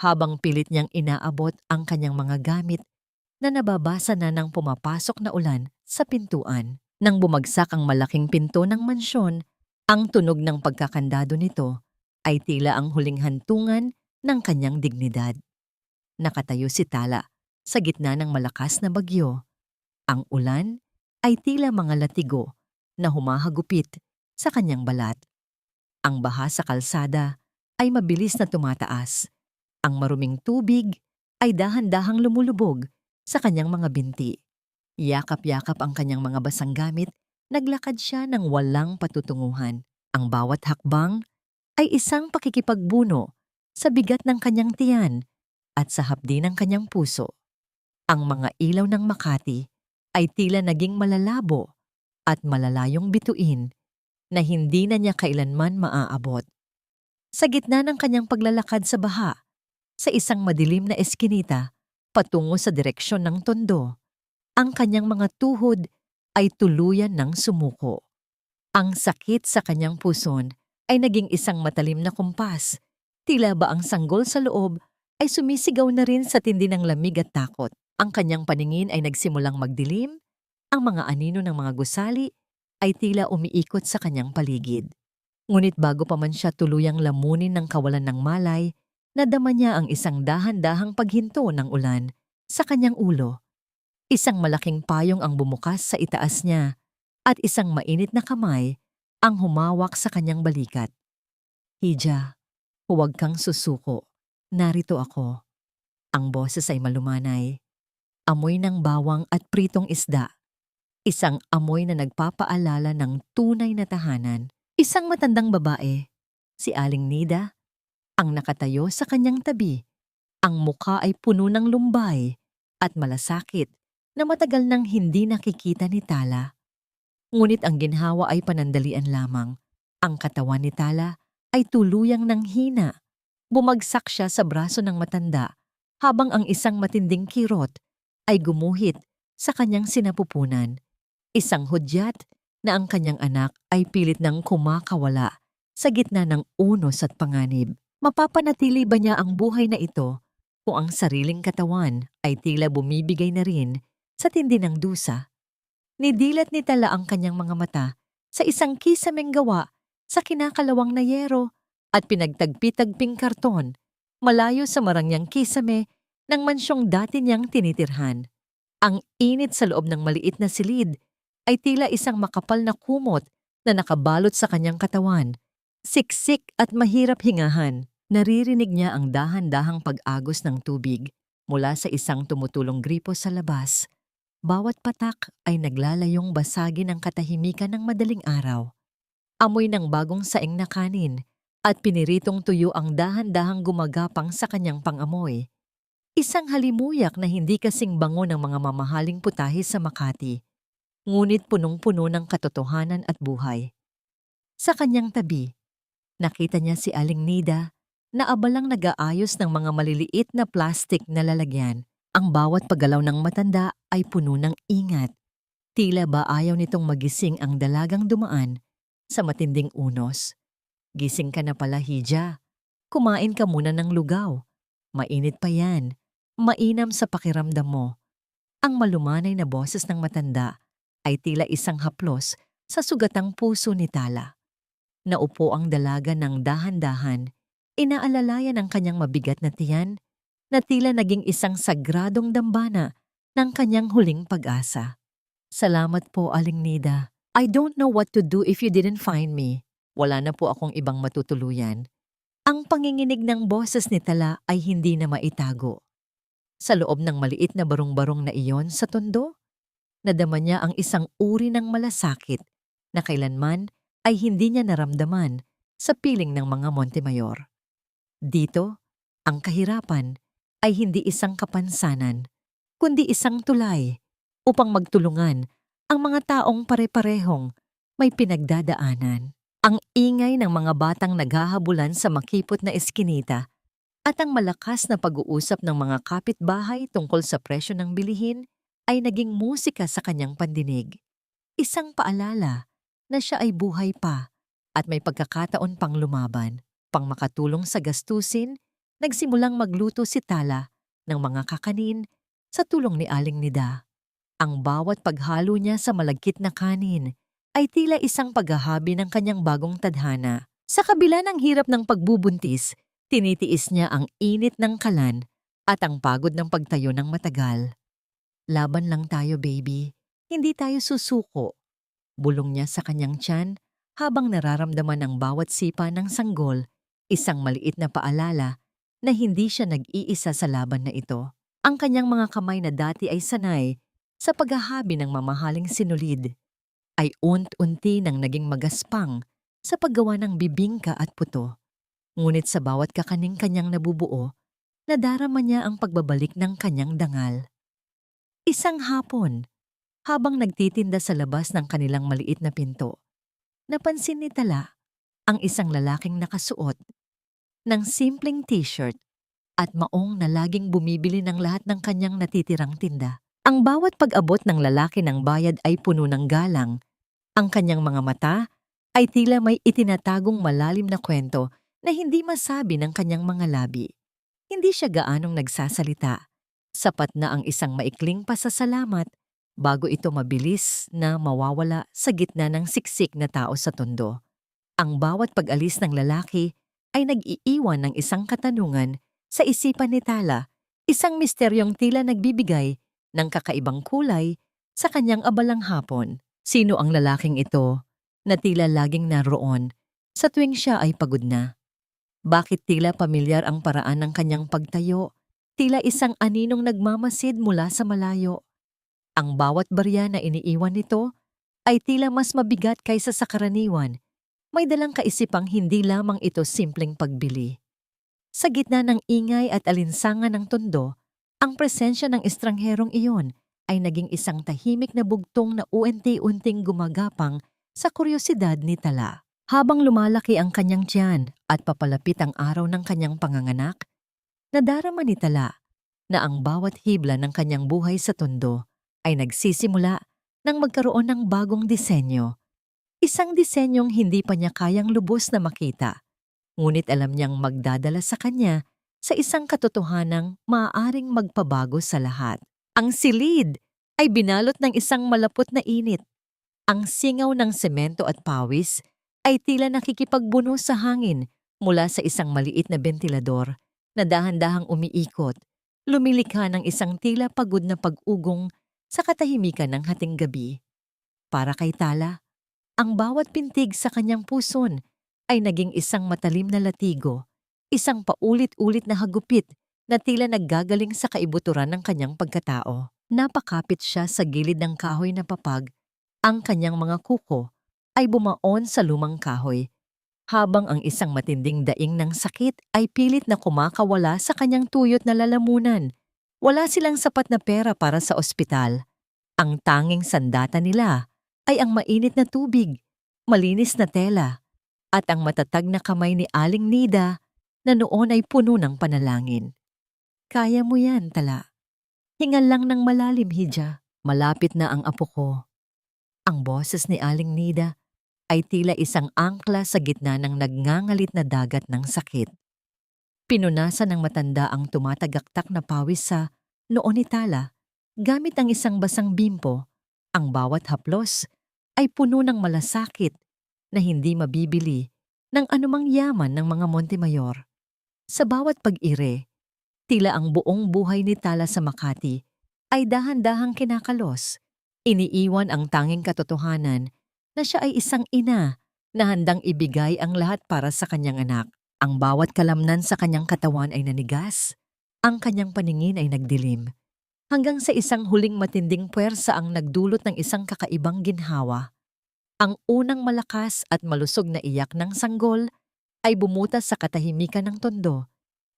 habang pilit niyang inaabot ang kanyang mga gamit na nababasa na ng pumapasok na ulan sa pintuan. Nang bumagsak ang malaking pinto ng mansyon, ang tunog ng pagkakandado nito ay tila ang huling hantungan ng kanyang dignidad. Nakatayo si Tala sa gitna ng malakas na bagyo. Ang ulan ay tila mga latigo na humahagupit sa kanyang balat. Ang baha sa kalsada ay mabilis na tumataas. Ang maruming tubig ay dahan-dahang lumulubog sa kanyang mga binti. Yakap-yakap ang kanyang mga basang gamit, naglakad siya ng walang patutunguhan. Ang bawat hakbang ay isang pakikipagbuno sa bigat ng kanyang tiyan at sa hapdi ng kanyang puso. Ang mga ilaw ng Makati ay tila naging malalabo at malalayong bituin na hindi na niya kailanman maaabot. Sa gitna ng kanyang paglalakad sa baha, sa isang madilim na eskinita patungo sa direksyon ng tondo, ang kanyang mga tuhod ay tuluyan ng sumuko. Ang sakit sa kanyang puson ay naging isang matalim na kumpas. Tila ba ang sanggol sa loob ay sumisigaw na rin sa tindi ng lamig at takot. Ang kanyang paningin ay nagsimulang magdilim, ang mga anino ng mga gusali ay tila umiikot sa kanyang paligid. Ngunit bago pa man siya tuluyang lamunin ng kawalan ng malay, nadama niya ang isang dahan-dahang paghinto ng ulan sa kanyang ulo. Isang malaking payong ang bumukas sa itaas niya at isang mainit na kamay ang humawak sa kanyang balikat. Hija, huwag kang susuko. Narito ako. Ang boses ay malumanay. Amoy ng bawang at pritong isda. Isang amoy na nagpapaalala ng tunay na tahanan. Isang matandang babae, si Aling Nida, ang nakatayo sa kanyang tabi. Ang mukha ay puno ng lumbay at malasakit na matagal nang hindi nakikita ni Tala. Ngunit ang ginhawa ay panandalian lamang. Ang katawan ni Tala ay tuluyang nanghina. Bumagsak siya sa braso ng matanda habang ang isang matinding kirot ay gumuhit sa kanyang sinapupunan. Isang hudyat na ang kanyang anak ay pilit ng kumakawala sa gitna ng unos at panganib. Mapapanatili ba niya ang buhay na ito kung ang sariling katawan ay tila bumibigay na rin sa tindi ng dusa? Nidilat ni Tala ang kanyang mga mata sa isang kisameng gawa sa kinakalawang na yero at pinagtagpi-tagping karton malayo sa marangyang kisame ng mansyong dati niyang tinitirhan. Ang init sa loob ng maliit na silid ay tila isang makapal na kumot na nakabalot sa kanyang katawan. Siksik at mahirap hingahan. Naririnig niya ang dahan-dahang pag-agos ng tubig mula sa isang tumutulong gripo sa labas. Bawat patak ay naglalayong basagin ang katahimikan ng madaling araw. Amoy ng bagong saing na kanin at piniritong tuyo ang dahan-dahang gumagapang sa kanyang pangamoy. Isang halimuyak na hindi kasing bango ng mga mamahaling putahe sa Makati, ngunit punong-puno ng katotohanan at buhay. Sa kanyang tabi, nakita niya si Aling Nida na abalang nag-aayos ng mga maliliit na plastik na lalagyan. Ang bawat paggalaw ng matanda ay puno ng ingat. Tila ba ayaw nitong magising ang dalagang dumaan sa matinding unos. Gising ka na pala, Hija. Kumain ka muna ng lugaw. Mainit pa yan. Mainam sa pakiramdam mo. Ang malumanay na boses ng matanda ay tila isang haplos sa sugatang puso ni Tala. Naupo ang dalaga ng dahan-dahan. Inaalalayan ang kanyang mabigat na tiyan na tila naging isang sagradong dambana ng kanyang huling pag-asa. Salamat po, Aling Nida. I don't know what to do if you didn't find me. Wala na po akong ibang matutuluyan. Ang panginginig ng boses ni Tala ay hindi na maitago. Sa loob ng maliit na barong-barong na iyon sa tondo, nadama niya ang isang uri ng malasakit na kailanman ay hindi niya naramdaman sa piling ng mga Montemayor. Dito, ang kahirapan ay hindi isang kapansanan, kundi isang tulay upang magtulungan ang mga taong pare-parehong may pinagdadaanan. Ang ingay ng mga batang naghahabulan sa makipot na eskinita at ang malakas na pag-uusap ng mga kapitbahay tungkol sa presyo ng bilihin ay naging musika sa kanyang pandinig. Isang paalala na siya ay buhay pa at may pagkakataon pang lumaban. Pang makatulong sa gastusin, nagsimulang magluto si Tala ng mga kakanin sa tulong ni Aling Nida. Ang bawat paghalo niya sa malagkit na kanin ay tila isang paghahabi ng kanyang bagong tadhana. Sa kabila ng hirap ng pagbubuntis, tinitiis niya ang init ng kalan at ang pagod ng pagtayo ng matagal. Laban lang tayo, baby. Hindi tayo susuko. Bulong niya sa kanyang tiyan habang nararamdaman ang bawat sipa ng sanggol, isang maliit na paalala na hindi siya nag-iisa sa laban na ito. Ang kanyang mga kamay na dati ay sanay sa paghahabi ng mamahaling sinulid ay unti-unti nang naging magaspang sa paggawa ng bibingka at puto. Ngunit sa bawat kakaning kanyang nabubuo, nadarama niya ang pagbabalik ng kanyang dangal. Isang hapon, habang nagtitinda sa labas ng kanilang maliit na pinto, napansin ni Tala ang isang lalaking nakasuot ng simpleng t-shirt at maong na laging bumibili ng lahat ng kanyang natitirang tinda. Ang bawat pag-abot ng lalaki ng bayad ay puno ng galang. Ang kanyang mga mata ay tila may itinatagong malalim na kwento na hindi masabi ng kanyang mga labi. Hindi siya gaanong nagsasalita. Sapat na ang isang maikling pasasalamat bago ito mabilis na mawawala sa gitna ng siksik na tao sa tondo. Ang bawat pag-alis ng lalaki ay nag-iiwan ng isang katanungan sa isipan ni Tala, isang misteryong tila nagbibigay ng kakaibang kulay sa kanyang abalang hapon. Sino ang lalaking ito na tila laging naroon sa tuwing siya ay pagod na. Bakit tila pamilyar ang paraan ng kanyang pagtayo? Tila isang aninong nagmamasid mula sa malayo. Ang bawat barya na iniiwan nito ay tila mas mabigat kaysa sa karaniwan. May dalang kaisipang hindi lamang ito simpleng pagbili. Sa gitna ng ingay at alinsangan ng tondo, ang presensya ng estrangherong iyon ay naging isang tahimik na bugtong na unti-unting gumagapang sa kuryosidad ni Tala. Habang lumalaki ang kanyang tiyan at papalapit ang araw ng kanyang panganganak, nadarama ni Tala na ang bawat hibla ng kanyang buhay sa tondo ay nagsisimula nang magkaroon ng bagong disenyo. Isang disenyong hindi pa niya kayang lubos na makita, ngunit alam niyang magdadala sa kanya sa isang katotohanang maaaring magpabago sa lahat. Ang silid ay binalot ng isang malapot na init. Ang singaw ng semento at pawis ay tila nakikipagbuno sa hangin mula sa isang maliit na bentilador na dahan-dahang umiikot, lumilikha ng isang tila pagod na pag-ugong sa katahimikan ng hating gabi. Para kay Tala, ang bawat pintig sa kanyang puson ay naging isang matalim na latigo, isang paulit-ulit na hagupit na tila naggagaling sa kaibuturan ng kanyang pagkatao. Napakapit siya sa gilid ng kahoy na papag, ang kanyang mga kuko ay bumaon sa lumang kahoy, habang ang isang matinding daing ng sakit ay pilit na kumakawala sa kanyang tuyot na lalamunan. Wala silang sapat na pera para sa ospital. Ang tanging sandata nila ay ang mainit na tubig, malinis na tela, at ang matatag na kamay ni Aling Nida na noon ay puno ng panalangin. Kaya mo yan, Tala. Hingal lang ng malalim, Hija. Malapit na ang apo ko. Ang boses ni Aling Nida ay tila isang angkla sa gitna ng nagngangalit na dagat ng sakit. Pinunasan ng matanda ang tumatagaktak na pawis sa noo ni Tala. Gamit ang isang basang bimpo, ang bawat haplos ay puno ng malasakit na hindi mabibili ng anumang yaman ng mga Montemayor. Sa bawat pag-ire, tila ang buong buhay ni Tala sa Makati ay dahan-dahang kinakalos. Iniiwan ang tanging katotohanan na siya ay isang ina na handang ibigay ang lahat para sa kanyang anak. Ang bawat kalamnan sa kanyang katawan ay nanigas, ang kanyang paningin ay nagdilim, hanggang sa isang huling matinding puwersa ang nagdulot ng isang kakaibang ginhawa. Ang unang malakas at malusog na iyak ng sanggol ay bumutas sa katahimikan ng tondo,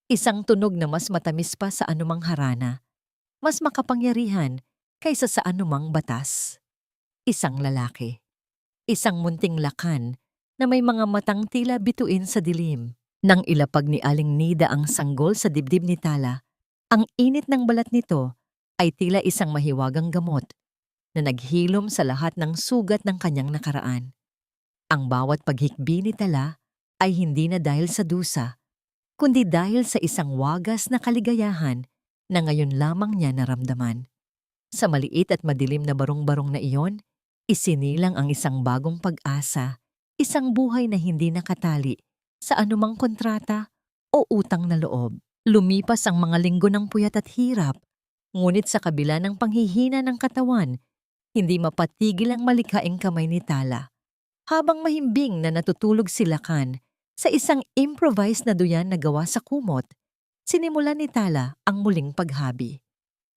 isang tunog na mas matamis pa sa anumang harana, mas makapangyarihan kaysa sa anumang batas. Isang lalaki, isang munting lakan na may mga matang tila bituin sa dilim. Nang ilapag ni Aling Nida ang sanggol sa dibdib ni Tala, ang init ng balat nito ay tila isang mahiwagang gamot na naghilom sa lahat ng sugat ng kanyang nakaraan. Ang bawat paghikbi ni Tala ay hindi na dahil sa dusa, kundi dahil sa isang wagas na kaligayahan na ngayon lamang niya naramdaman. Sa maliit at madilim na barong-barong na iyon, isinilang ang isang bagong pag-asa, isang buhay na hindi nakatali sa anumang kontrata o utang na loob. Lumipas ang mga linggo ng puyat at hirap, ngunit sa kabila ng panghihina ng katawan, hindi mapatigil ang malikhaing kamay ni Tala. Habang mahimbing na natutulog si Lakan sa isang improvised na duyan na gawa sa kumot, sinimulan ni Tala ang muling paghabi.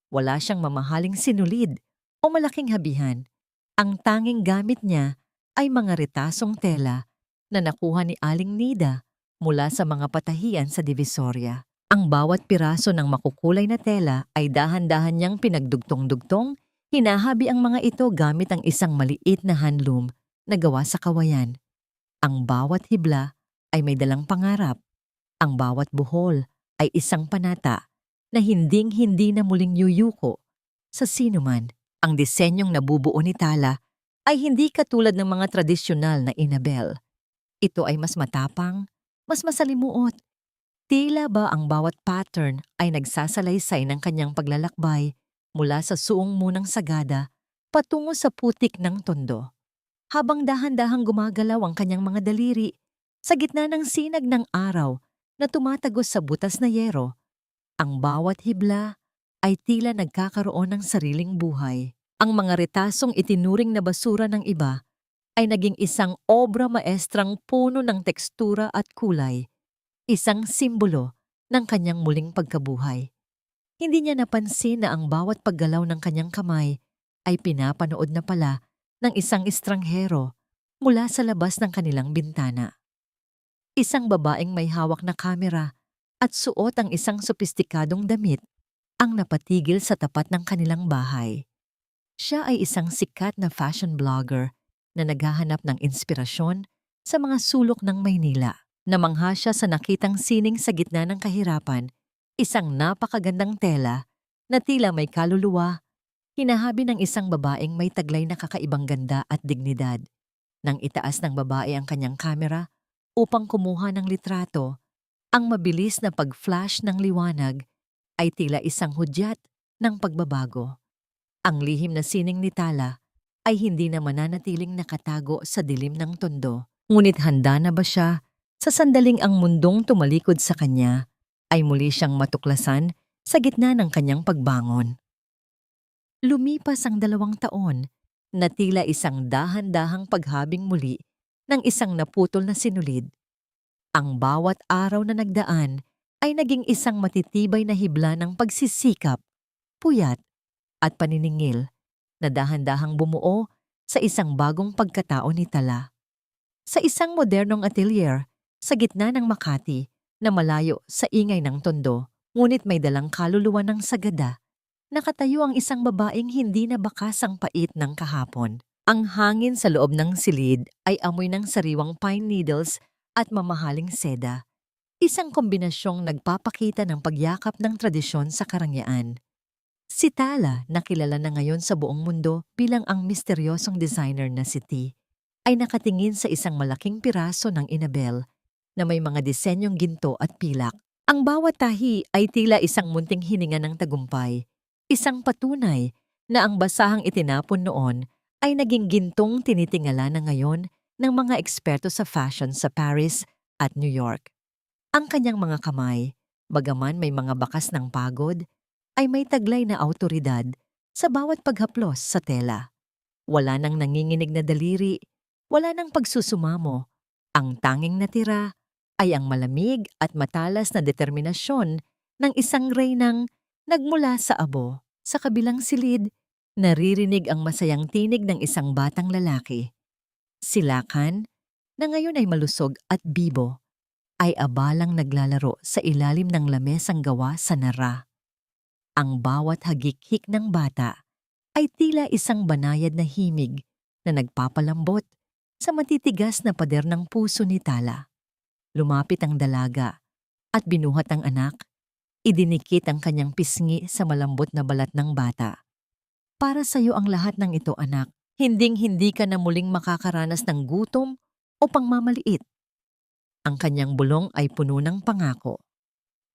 Wala siyang mamahaling sinulid o malaking habihan. Ang tanging gamit niya ay mga retasong tela na nakuha ni Aling Nida mula sa mga patahian sa Divisoria. Ang bawat piraso ng makukulay na tela ay dahan-dahan niyang pinagdugtong-dugtong, hinahabi ang mga ito gamit ang isang maliit na handloom na gawa sa kawayan. Ang bawat hibla ay may dalang pangarap. Ang bawat buhol ay isang panata na hinding-hindi na muling yuyuko sa sinuman. Ang disenyong nabubuo ni Tala ay hindi katulad ng mga tradisyonal na inabel. Ito ay mas matapang, mas masalimuot. Tila ba ang bawat pattern ay nagsasalaysay ng kanyang paglalakbay mula sa suong munang sagada patungo sa putik ng tondo. Habang dahan-dahang gumagalaw ang kanyang mga daliri sa gitna ng sinag ng araw na tumatagos sa butas na yero, ang bawat hibla ay tila nagkakaroon ng sariling buhay. Ang mga retasong itinuring na basura ng iba ay naging isang obra maestrang puno ng tekstura at kulay, isang simbolo ng kanyang muling pagkabuhay. Hindi niya napansin na ang bawat paggalaw ng kanyang kamay ay pinapanood na pala ng isang estranghero mula sa labas ng kanilang bintana. Isang babaeng may hawak na kamera at suot ang isang sopistikadong damit ang napatigil sa tapat ng kanilang bahay. Siya ay isang sikat na fashion blogger na naghahanap ng inspirasyon sa mga sulok ng Maynila. Namangha siya sa nakitang sining sa gitna ng kahirapan, isang napakagandang tela na tila may kaluluwa, hinahabi ng isang babaeng may taglay na kakaibang ganda at dignidad. Nang itaas ng babae ang kanyang kamera upang kumuha ng litrato, ang mabilis na pag-flash ng liwanag ay tila isang hudyat ng pagbabago. Ang lihim na sining ni Tala ay hindi na mananatiling nakatago sa dilim ng tondo. Ngunit handa na ba siya sa sandaling ang mundong tumalikod sa kanya ay muli siyang matuklasan sa gitna ng kanyang pagbangon? Lumipas ang 2 taon na tila isang dahan-dahang paghabing muli ng isang naputol na sinulid. Ang bawat araw na nagdaan ay naging isang matitibay na hibla ng pagsisikap, puyat at paniningil na dahan-dahang bumuo sa isang bagong pagkatao ni Tala. Sa isang modernong atelier sa gitna ng Makati na malayo sa ingay ng tondo, ngunit may dalang kaluluwa ng sagada, nakatayo ang isang babaeng hindi na bakas ang pait ng kahapon. Ang hangin sa loob ng silid ay amoy ng sariwang pine needles at mamahaling seda, isang kombinasyong nagpapakita ng pagyakap ng tradisyon sa karangyaan. Si Tala, na kilala na ngayon sa buong mundo bilang ang misteryosong designer na si T, ay nakatingin sa isang malaking piraso ng inabel na may mga disenyong ginto at pilak. Ang bawat tahi ay tila isang munting hininga ng tagumpay, isang patunay na ang basahang itinapon noon ay naging gintong tinitingala na ngayon ng mga eksperto sa fashion sa Paris at New York. Ang kanyang mga kamay, bagaman may mga bakas ng pagod, ay may taglay na awtoridad sa bawat paghaplos sa tela. Wala nang nanginginig na daliri, wala nang pagsusumamo. Ang tanging natira ay ang malamig at matalas na determinasyon ng isang reynang nagmula sa abo. Sa kabilang silid, naririnig ang masayang tinig ng isang batang lalaki. Si Lakan, na ngayon ay malusog at bibo, ay abalang naglalaro sa ilalim ng lamesang gawa sa nara. Ang bawat hagik-hik ng bata ay tila isang banayad na himig na nagpapalambot sa matitigas na pader ng puso ni Tala. Lumapit ang dalaga at binuhat ang anak, idinikit ang kanyang pisngi sa malambot na balat ng bata. Para sa iyo ang lahat ng ito, anak. Hinding-hindi ka na muling makakaranas ng gutom o pangmamaliit. Ang kanyang bulong ay puno ng pangako.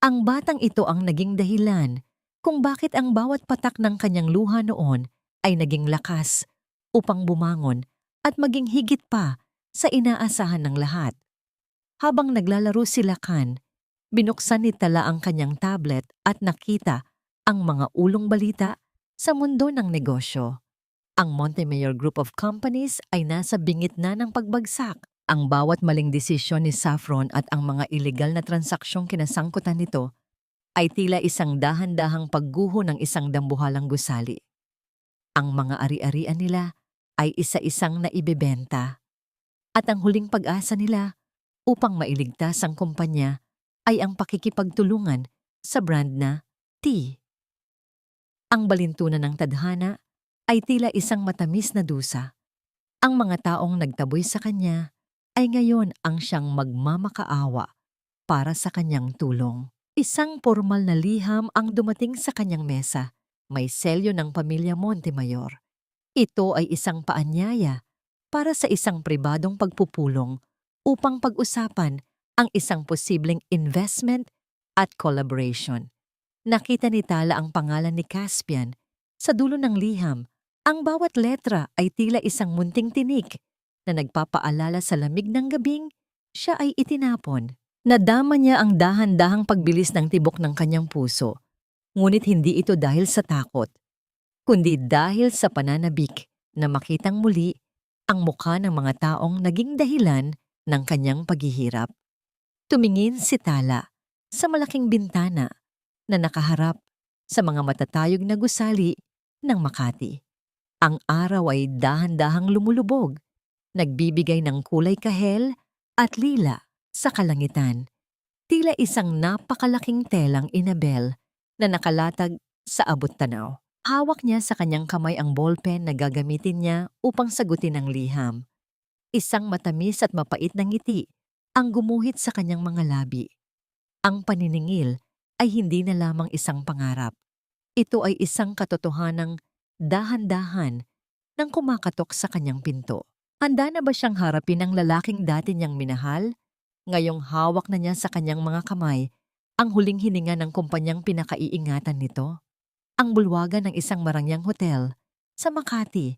Ang batang ito ang naging dahilan kung bakit ang bawat patak ng kanyang luha noon ay naging lakas upang bumangon at maging higit pa sa inaasahan ng lahat. Habang naglalaro si Lakan, binuksan ni Tala ang kanyang tablet at nakita ang mga ulong balita sa mundo ng negosyo. Ang Montemayor Group of Companies ay nasa bingit na ng pagbagsak. Ang bawat maling desisyon ni Saffron at ang mga ilegal na transaksyong kinasangkutan nito ay tila isang dahan-dahang pagguho ng isang dambuhalang gusali. Ang mga ari-arian nila ay isa-isang naibebenta. At ang huling pag-asa nila upang mailigtas ang kumpanya ay ang pakikipagtulungan sa brand na T. Ang balintunan ng tadhana ay tila isang matamis na dusa. Ang mga taong nagtaboy sa kanya ay ngayon ang siyang magmamakaawa para sa kanyang tulong. Isang formal na liham ang dumating sa kanyang mesa. May selyo ng pamilya Montemayor. Ito ay isang paanyaya para sa isang pribadong pagpupulong upang pag-usapan ang isang posibleng investment at collaboration. Nakita ni Tala ang pangalan ni Caspian sa dulo ng liham. Ang bawat letra ay tila isang munting tinik na nagpapaalala sa lamig ng gabing siya ay itinapon. Nadama niya ang dahan-dahang pagbilis ng tibok ng kanyang puso, ngunit hindi ito dahil sa takot, kundi dahil sa pananabik na makitang muli ang mukha ng mga taong naging dahilan ng kanyang paghihirap. Tumingin si Tala sa malaking bintana na nakaharap sa mga matatayog na gusali ng Makati. Ang araw ay dahan-dahang lumulubog, nagbibigay ng kulay kahel at lila sa kalangitan. Tila isang napakalaking telang inabel na nakalatag sa abot-tanaw. Hawak niya sa kanyang kamay ang ballpen na gagamitin niya upang sagutin ang liham. Isang matamis at mapait na ngiti ang gumuhit sa kanyang mga labi. Ang paniningil ay hindi na lamang isang pangarap. Ito ay isang katotohanang dahan-dahan nang kumakatok sa kanyang pinto. Handa na ba siyang harapin ang lalaking dati niyang minahal? Ngayong hawak na niya sa kanyang mga kamay ang huling hininga ng kumpanyang pinakaiingatan nito. Ang bulwagan ng isang marangyang hotel sa Makati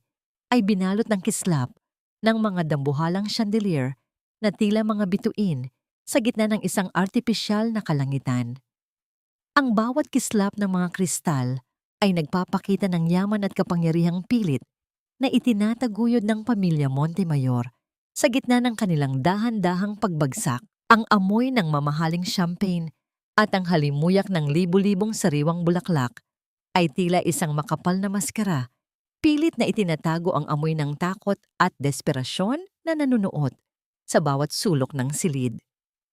ay binalot ng kislap ng mga dambuhalang chandelier na tila mga bituin sa gitna ng isang artipisyal na kalangitan. Ang bawat kislap ng mga kristal ay nagpapakita ng yaman at kapangyarihang pilit na itinataguyod ng pamilya Montemayor sa gitna ng kanilang dahan-dahang pagbagsak. Ang amoy ng mamahaling champagne at ang halimuyak ng libu-libong sariwang bulaklak ay tila isang makapal na maskara, pilit na itinatago ang amoy ng takot at desperasyon na nanunuot sa bawat sulok ng silid.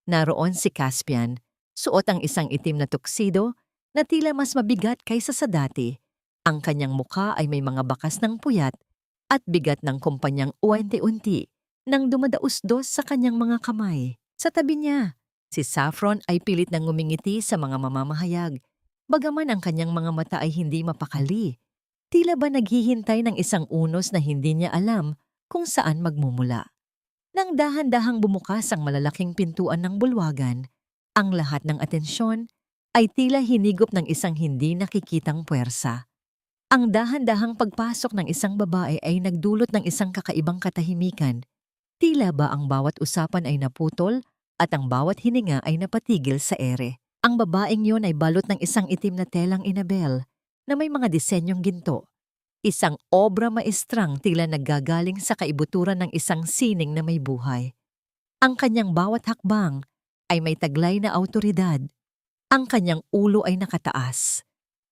Naroon si Caspian, suot ang isang itim na tuksido na tila mas mabigat kaysa sa dati. Ang kanyang mukha ay may mga bakas ng puyat at bigat ng kumpanyang unti-unti nang dumadausdos sa kanyang mga kamay. Sa tabi niya, si Saffron ay pilit na ngumingiti sa mga mamamahayag. Bagaman ang kanyang mga mata ay hindi mapakali, tila ba naghihintay ng isang unos na hindi niya alam kung saan magmumula. Nang dahan-dahang bumukas ang malalaking pintuan ng bulwagan, ang lahat ng atensyon ay tila hinigop ng isang hindi nakikitang puwersa. Ang dahan-dahang pagpasok ng isang babae ay nagdulot ng isang kakaibang katahimikan. Tila ba ang bawat usapan ay naputol at ang bawat hininga ay napatigil sa ere. Ang babaeng yon ay balot ng isang itim na telang inabel na may mga disenyong ginto. Isang obra maestrang tila naggagaling sa kaibuturan ng isang sining na may buhay. Ang kanyang bawat hakbang ay may taglay na awtoridad. Ang kanyang ulo ay nakataas,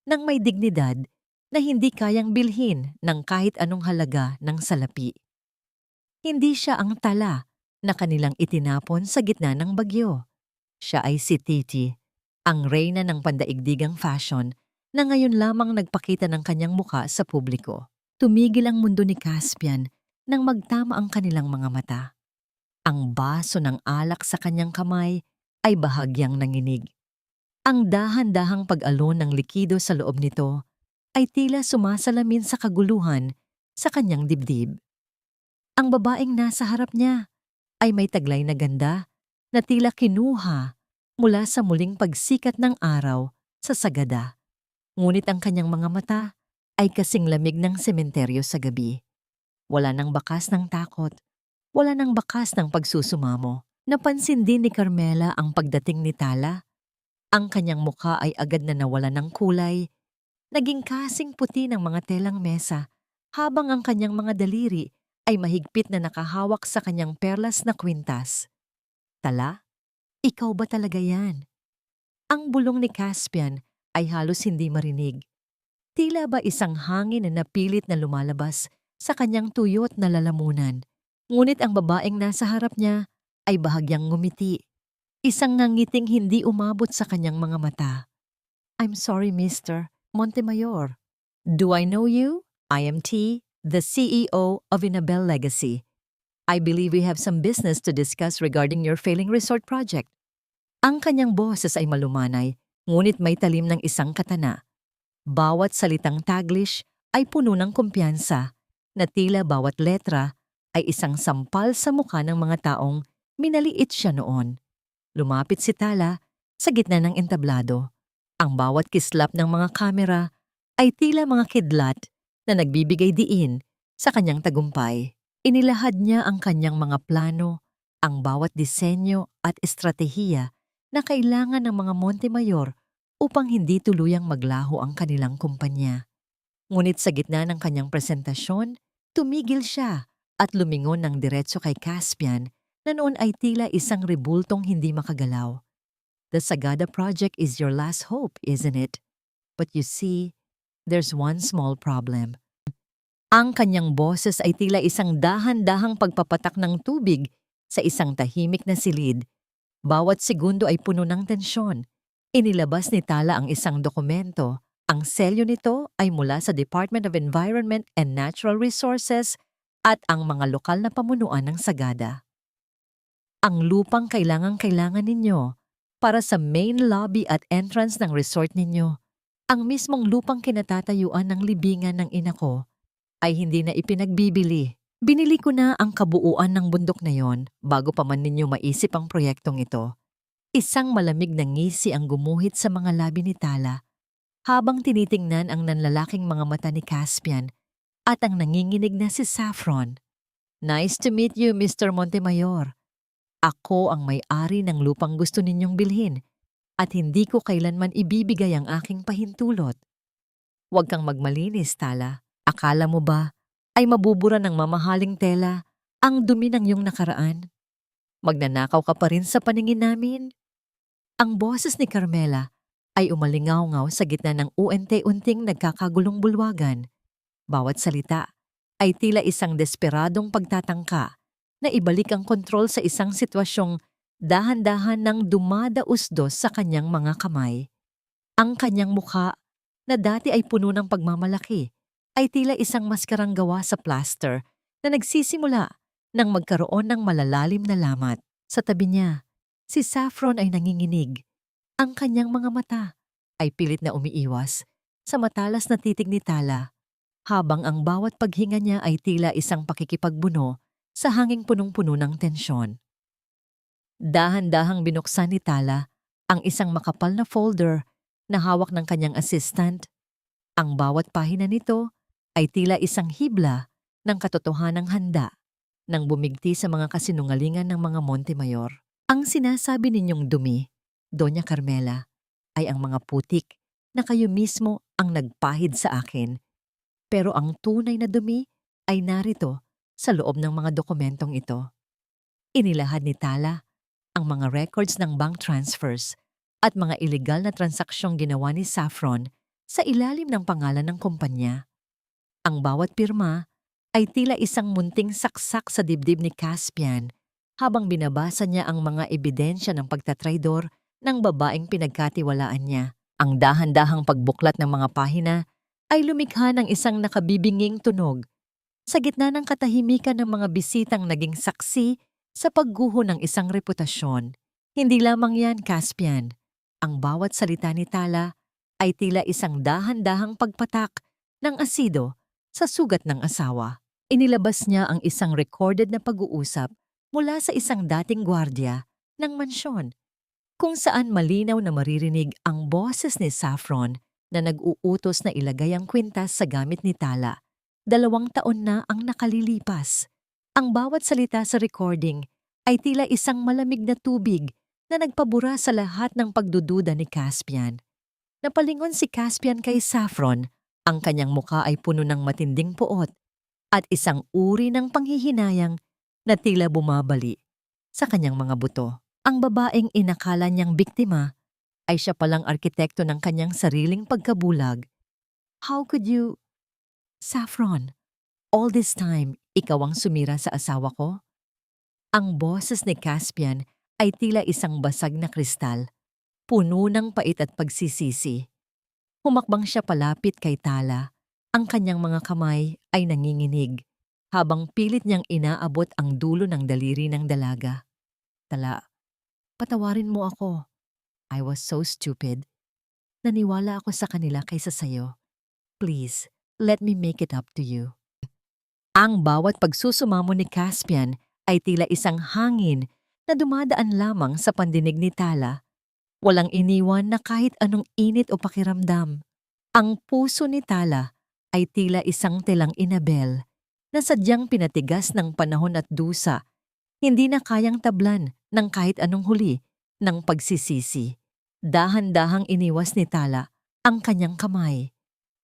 nang may dignidad na hindi kayang bilhin ng kahit anong halaga ng salapi. Hindi siya ang tala na kanilang itinapon sa gitna ng bagyo. Siya ay si Titi, ang reyna ng pandaigdigang fashion na ngayon lamang nagpakita ng kanyang muka sa publiko. Tumigil ang mundo ni Caspian nang magtama ang kanilang mga mata. Ang baso ng alak sa kanyang kamay ay bahagyang nanginig. Ang dahan-dahang pag-alon ng likido sa loob nito ay tila sumasalamin sa kaguluhan sa kanyang dibdib. Ang babaeng nasa harap niya ay may taglay na ganda na tila kinuha mula sa muling pagsikat ng araw sa sagada. Ngunit ang kanyang mga mata ay kasing lamig ng sementeryo sa gabi. Wala nang bakas ng takot, wala nang bakas ng pagsusumamo. Napansin din ni Carmela ang pagdating ni Tala. Ang kanyang mukha ay agad na nawala ng kulay, naging kasing puti ng mga telang mesa, habang ang kanyang mga daliri ay mahigpit na nakahawak sa kanyang perlas na kwintas. Tala, ikaw ba talaga yan? Ang bulong ni Caspian ay halos hindi marinig. Tila ba isang hangin na napilit na lumalabas sa kanyang tuyot na lalamunan. Ngunit ang babaeng nasa harap niya ay bahagyang ngumiti. Isang ngangiting hindi umabot sa kanyang mga mata. I'm sorry, Mr. Montemayor. Do I know you? I am T, the CEO of Inabel Legacy. I believe we have some business to discuss regarding your failing resort project. Ang kanyang boses ay malumanay, ngunit may talim ng isang katana. Bawat salitang Taglish ay puno ng kumpiyansa, na tila bawat letra ay isang sampal sa mukha ng mga taong minaliit siya noon. Lumapit si Tala sa gitna ng entablado. Ang bawat kislap ng mga kamera ay tila mga kidlat na nagbibigay diin sa kanyang tagumpay. Inilahad niya ang kanyang mga plano, ang bawat disenyo at estratehiya na kailangan ng mga Montemayor upang hindi tuluyang maglaho ang kanilang kumpanya. Ngunit sa gitna ng kanyang presentasyon, tumigil siya at lumingon ng diretso kay Caspian na noon ay tila isang rebultong hindi makagalaw. The Sagada project is your last hope, isn't it? But you see, there's one small problem. Ang kanyang boses ay tila isang dahan-dahang pagpapatak ng tubig sa isang tahimik na silid. Bawat segundo ay puno ng tensyon. Inilabas ni Tala ang isang dokumento. Ang selyo nito ay mula sa Department of Environment and Natural Resources at ang mga lokal na pamunuan ng Sagada. Ang lupang kailangang-kailangan ninyo para sa main lobby at entrance ng resort ninyo. Ang mismong lupang kinatatayuan ng libingan ng ina ko ay hindi na ipinagbibili. Binili ko na ang kabuuan ng bundok na yon bago pa man ninyo maisip ang proyektong ito. Isang malamig na ngisi ang gumuhit sa mga labi ni Tala habang tinitingnan ang nanlalaking mga mata ni Caspian at ang nanginginig na si Saffron. Nice to meet you, Mr. Montemayor. Ako ang may-ari ng lupang gusto ninyong bilhin at hindi ko kailanman ibibigay ang aking pahintulot. Huwag kang magmalinis, Tala. Akala mo ba ay mabubura ng mamahaling tela ang dumi ng iyong nakaraan? Magnanakaw ka pa rin sa paningin namin? Ang boses ni Carmela ay umalingaw-ngaw sa gitna ng unti-unting nagkakagulong bulwagan. Bawat salita ay tila isang desperadong pagtatangka na ibalik ang kontrol sa isang sitwasyong dahan-dahan nang dumadausdos sa kanyang mga kamay. Ang kanyang mukha, na dati ay puno ng pagmamalaki, ay tila isang maskarang gawa sa plaster na nagsisimula nang magkaroon ng malalalim na lamat. Sa tabi niya, si Saffron ay nanginginig. Ang kanyang mga mata ay pilit na umiiwas sa matalas na titig ni Tala, habang ang bawat paghinga niya ay tila isang pakikipagbuno sa hanging punong-puno ng tensyon. Dahan-dahang binuksan ni Tala ang isang makapal na folder na hawak ng kanyang assistant. Ang bawat pahina nito ay tila isang hibla ng katotohanang handa nang bumigti sa mga kasinungalingan ng mga Montemayor. Ang sinasabi ninyong dumi, Doña Carmela, ay ang mga putik na kayo mismo ang nagpahid sa akin. Pero ang tunay na dumi ay narito sa loob ng mga dokumentong ito. Inilahad ni Tala ang mga records ng bank transfers at mga illegal na transaksyong ginawa ni Saffron sa ilalim ng pangalan ng kumpanya. Ang bawat pirma ay tila isang munting saksak sa dibdib ni Caspian habang binabasa niya ang mga ebidensya ng pagtatraidor ng babaeng pinagkatiwalaan niya. Ang dahan-dahang pagbuklat ng mga pahina ay lumikha ng isang nakabibinging tunog sa gitna ng katahimikan ng mga bisitang naging saksi sa pagguho ng isang reputasyon. Hindi lamang yan, Caspian. Ang bawat salita ni Tala ay tila isang dahan-dahang pagpatak ng asido sa sugat ng asawa. Inilabas niya ang isang recorded na pag-uusap mula sa isang dating gwardiya ng mansyon, kung saan malinaw na maririnig ang boses ni Saffron na nag-uutos na ilagay ang kwintas sa gamit ni Tala. 2 taon na ang nakalilipas. Ang bawat salita sa recording ay tila isang malamig na tubig na nagpabura sa lahat ng pagdududa ni Caspian. Napalingon si Caspian kay Saffron. Ang kanyang muka ay puno ng matinding puot at isang uri ng panghihinayang na tila bumabali sa kanyang mga buto. Ang babaeng inakala niyang biktima ay siya palang arkitekto ng kanyang sariling pagkabulag. How could you... Saffron, all this time, ikaw ang sumira sa asawa ko? Ang boses ni Caspian ay tila isang basag na kristal, puno ng pait at pagsisisi. Humakbang siya palapit kay Tala. Ang kanyang mga kamay ay nanginginig, habang pilit niyang inaabot ang dulo ng daliri ng dalaga. Tala, patawarin mo ako. I was so stupid. Naniwala ako sa kanila kaysa sayo. Please, let me make it up to you. Ang bawat pagsusumamo ni Caspian ay tila isang hangin na dumadaan lamang sa pandinig ni Tala. Walang iniwan na kahit anong init o pakiramdam. Ang puso ni Tala ay tila isang telang inabel na sadyang pinatigas ng panahon at dusa, hindi na kayang tablan ng kahit anong huli ng pagsisisi. Dahan-dahang iniwas ni Tala ang kanyang kamay.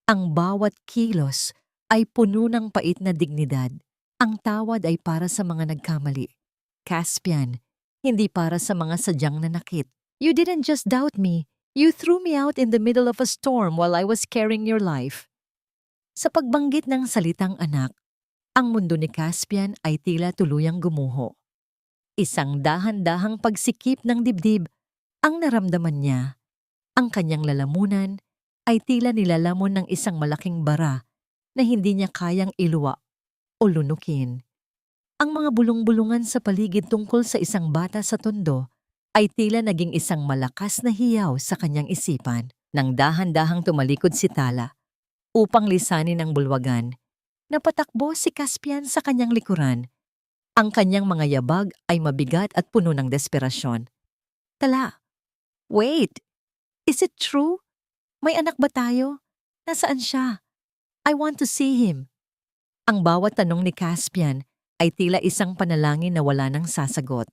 Ang bawat kilos ay puno ng pait na dignidad. Ang tawad ay para sa mga nagkamali. Caspian, hindi para sa mga sadyang nanakit. You didn't just doubt me. You threw me out in the middle of a storm while I was carrying your life. Sa pagbanggit ng salitang anak, ang mundo ni Caspian ay tila tuluyang gumuho. Isang dahan-dahang pagsikip ng dibdib ang naramdaman niya. Ang kanyang lalamunan ay tila nilalamon ng isang malaking bara na hindi niya kayang iluwa o lunukin. Ang mga bulong-bulungan sa paligid tungkol sa isang bata sa tondo ay tila naging isang malakas na hiyaw sa kanyang isipan. Nang dahan-dahang tumalikod si Tala upang lisanin ang bulwagan, napatakbo si Caspian sa kanyang likuran. Ang kanyang mga yabag ay mabigat at puno ng desperasyon. Tala, wait! Is it true? May anak ba tayo? Nasaan siya? I want to see him. Ang bawat tanong ni Caspian ay tila isang panalangin na wala nang sasagot.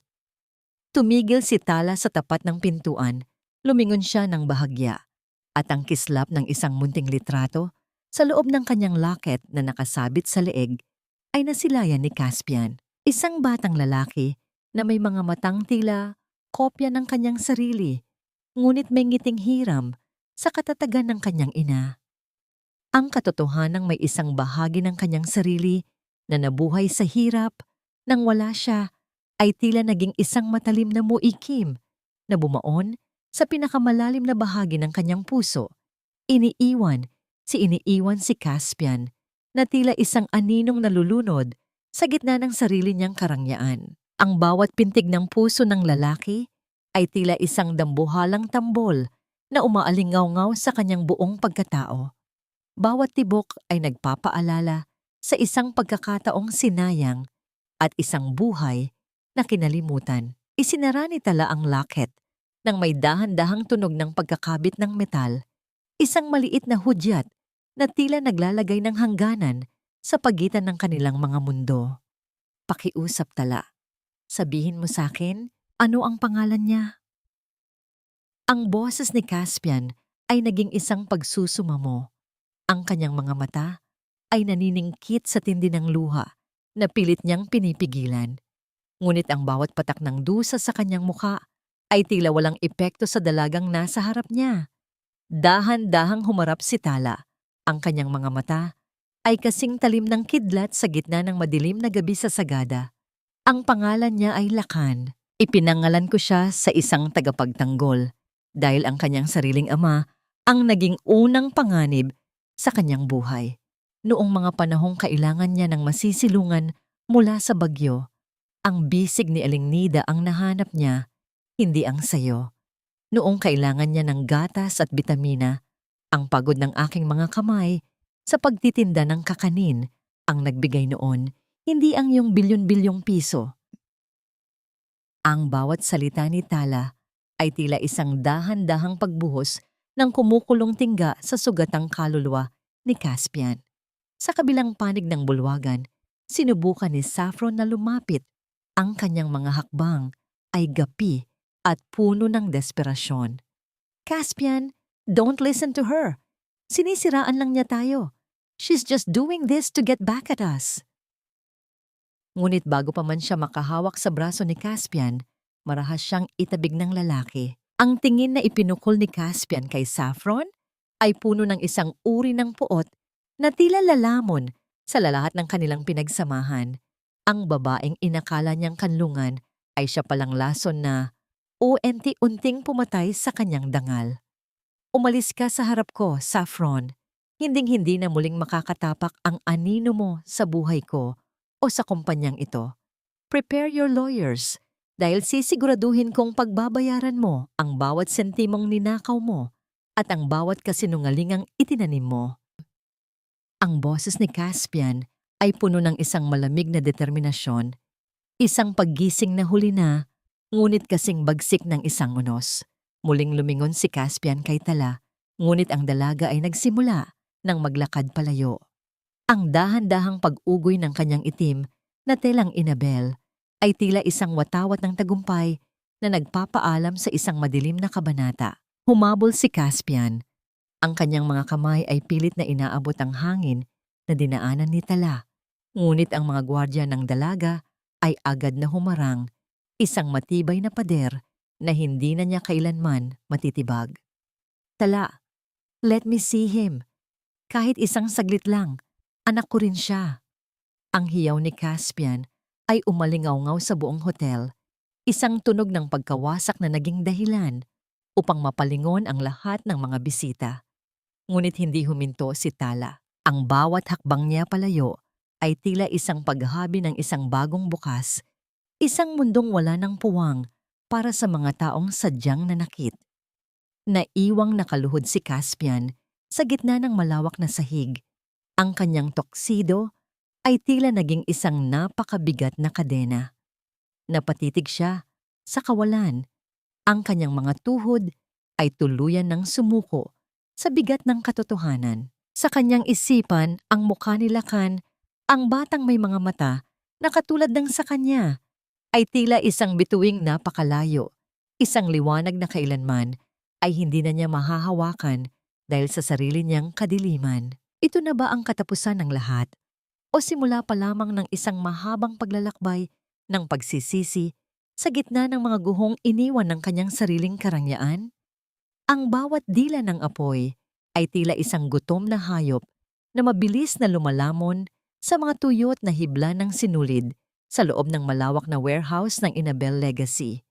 Tumigil si Tala sa tapat ng pintuan, lumingon siya ng bahagya, at ang kislap ng isang munting litrato sa loob ng kanyang locket na nakasabit sa leeg ay nasilayan ni Caspian. Isang batang lalaki na may mga matang tila kopya ng kanyang sarili, ngunit may ngiting hiram sa katatagan ng kanyang ina. Ang katotohanang may isang bahagi ng kanyang sarili na nabuhay sa hirap nang wala siya ay tila naging isang matalim na muikim na bumaon sa pinakamalalim na bahagi ng kanyang puso. Iniiwan si Caspian na tila isang aninong nalulunod sa gitna ng sarili niyang karangyaan. Ang bawat pintig ng puso ng lalaki ay tila isang dambuhalang tambol na umaalingaw-ngaw sa kanyang buong pagkatao. Bawat tibok ay nagpapaalala sa isang pagkakataong sinayang at isang buhay na kinalimutan. Isinara ni Tala ang locket nang may dahan-dahang tunog ng pagkakabit ng metal, isang maliit na hudyat na tila naglalagay ng hangganan sa pagitan ng kanilang mga mundo. Pakiusap, Tala. Sabihin mo sa akin, ano ang pangalan niya? Ang boses ni Caspian ay naging isang pagsusumamo. Ang kanyang mga mata ay naniningkit sa tindi ng luha na pilit niyang pinipigilan. Ngunit ang bawat patak ng dusa sa kanyang mukha ay tila walang epekto sa dalagang nasa harap niya. Dahan-dahang humarap si Tala. Ang kanyang mga mata ay kasing talim ng kidlat sa gitna ng madilim na gabi sa sagada. Ang pangalan niya ay Lakan. Ipinangalan ko siya sa isang tagapagtanggol dahil ang kanyang sariling ama ang naging unang panganib sa kanyang buhay. Noong mga panahong kailangan niya ng masisilungan mula sa bagyo, ang bisig ni Aling Nida ang nahanap niya, hindi ang sayo. Noong kailangan niya ng gatas at bitamina, ang pagod ng aking mga kamay sa pagtitinda ng kakanin ang nagbigay noon, hindi ang iyong bilyon-bilyong piso. Ang bawat salita ni Tala ay tila isang dahan-dahang pagbuhos ng kumukulong tingga sa sugatang kaluluwa ni Caspian. Sa kabilang panig ng bulwagan, sinubukan ni Saffron na lumapit. Ang kanyang mga hakbang ay gapi at puno ng desperasyon. Caspian, don't listen to her. Sinisiraan lang niya tayo. She's just doing this to get back at us. Ngunit bago pa man siya makahawak sa braso ni Caspian, marahas siyang itabig ng lalaki. Ang tingin na ipinukol ni Caspian kay Saffron ay puno ng isang uri ng puot na tila lalamon sa lahat ng kanilang pinagsamahan. Ang babaeng inakala niyang kanlungan ay siya palang lason na unti-unting pumatay sa kanyang dangal. Umalis ka sa harap ko, Saffron. Hinding-hindi na muling makakatapak ang anino mo sa buhay ko o sa kumpanyang ito. Prepare your lawyers dahil sisiguraduhin kong pagbabayaran mo ang bawat sentimong ninakaw mo at ang bawat kasinungalingang itinanim mo. Ang boses ni Caspian ay puno ng isang malamig na determinasyon, isang paggising na huli na, ngunit kasing bagsik ng isang unos. Muling lumingon si Caspian kay Tala, ngunit ang dalaga ay nagsimula ng maglakad palayo. Ang dahan-dahang pag-ugoy ng kanyang itim na telang inabel ay tila isang watawat ng tagumpay na nagpapaalam sa isang madilim na kabanata. Humabol si Caspian. Ang kanyang mga kamay ay pilit na inaabot ang hangin na dinaanan ni Tala. Ngunit ang mga gwardya ng dalaga ay agad na humarang, isang matibay na pader na hindi na niya kailanman matitibag. Tala, let me see him. Kahit isang saglit lang, anak ko rin siya. Ang hiyaw ni Caspian ay umalingaw-ngaw sa buong hotel, isang tunog ng pagkawasak na naging dahilan upang mapalingon ang lahat ng mga bisita. Ngunit hindi huminto si Tala. Ang bawat hakbang niya palayo ay tila isang paghabi ng isang bagong bukas, isang mundong wala ng puwang para sa mga taong sadyang nanakit. Naiwang nakaluhod si Caspian sa gitna ng malawak na sahig. Ang kanyang toksido ay tila naging isang napakabigat na kadena. Napatitig siya sa kawalan. Ang kanyang mga tuhod ay tuluyan ng sumuko sa bigat ng katotohanan. Sa kanyang isipan, ang mukha ni Lacan, ang batang may mga mata na katulad ng sa kanya, ay tila isang bituing napakalayo, isang liwanag na kailanman ay hindi na niya mahahawakan dahil sa sarili niyang kadiliman. Ito na ba ang katapusan ng lahat? O simula pa lamang ng isang mahabang paglalakbay ng pagsisisi sa gitna ng mga guhong iniwan ng kanyang sariling karangyaan? Ang bawat dila ng apoy ay tila isang gutom na hayop na mabilis na lumalamon sa mga tuyot na hibla ng sinulid sa loob ng malawak na warehouse ng Inabel Legacy.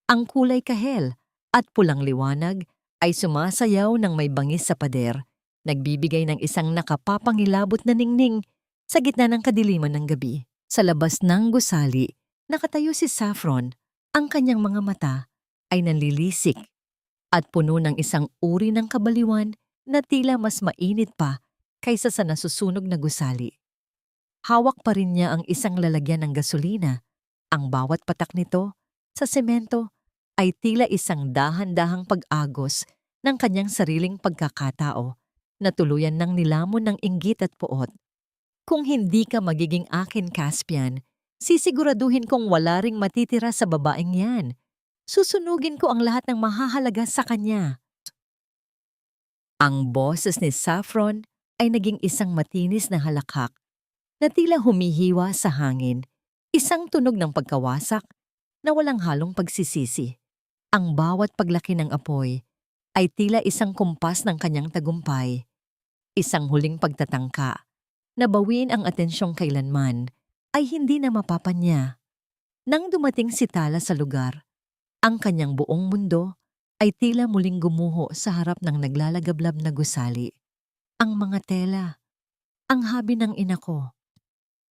Ang kulay kahel at pulang liwanag ay sumasayaw ng may bangis sa pader, nagbibigay ng isang nakapapangilabot na ningning sa gitna ng kadiliman ng gabi. Sa labas ng gusali, nakatayo si Saffron. Ang kanyang mga mata ay nanlilisik at puno ng isang uri ng kabaliwan na tila mas mainit pa kaysa sa nasusunog na gusali. Hawak pa rin niya ang isang lalagyan ng gasolina. Ang bawat patak nito sa semento ay tila isang dahan-dahang pag-agos ng kanyang sariling pagkakatao na tuluyan ng nilamon ng inggit at puot. Kung hindi ka magiging akin, Caspian, sisiguraduhin kong wala ring matitira sa babaeng yan. Susunugin ko ang lahat ng mahahalaga sa kanya. Ang boses ni Saffron ay naging isang matinis na halakhak na tila humihiwa sa hangin, isang tunog ng pagkawasak na walang halong pagsisisi. Ang bawat paglaki ng apoy ay tila isang kumpas ng kanyang tagumpay, isang huling pagtatangka na bawiin ang atensyong kailanman ay hindi na mapapanya. Nang dumating si Tala sa lugar, ang kanyang buong mundo ay tila muling gumuho sa harap ng naglalagablab na gusali. Ang mga tela, ang habi ng ina ko.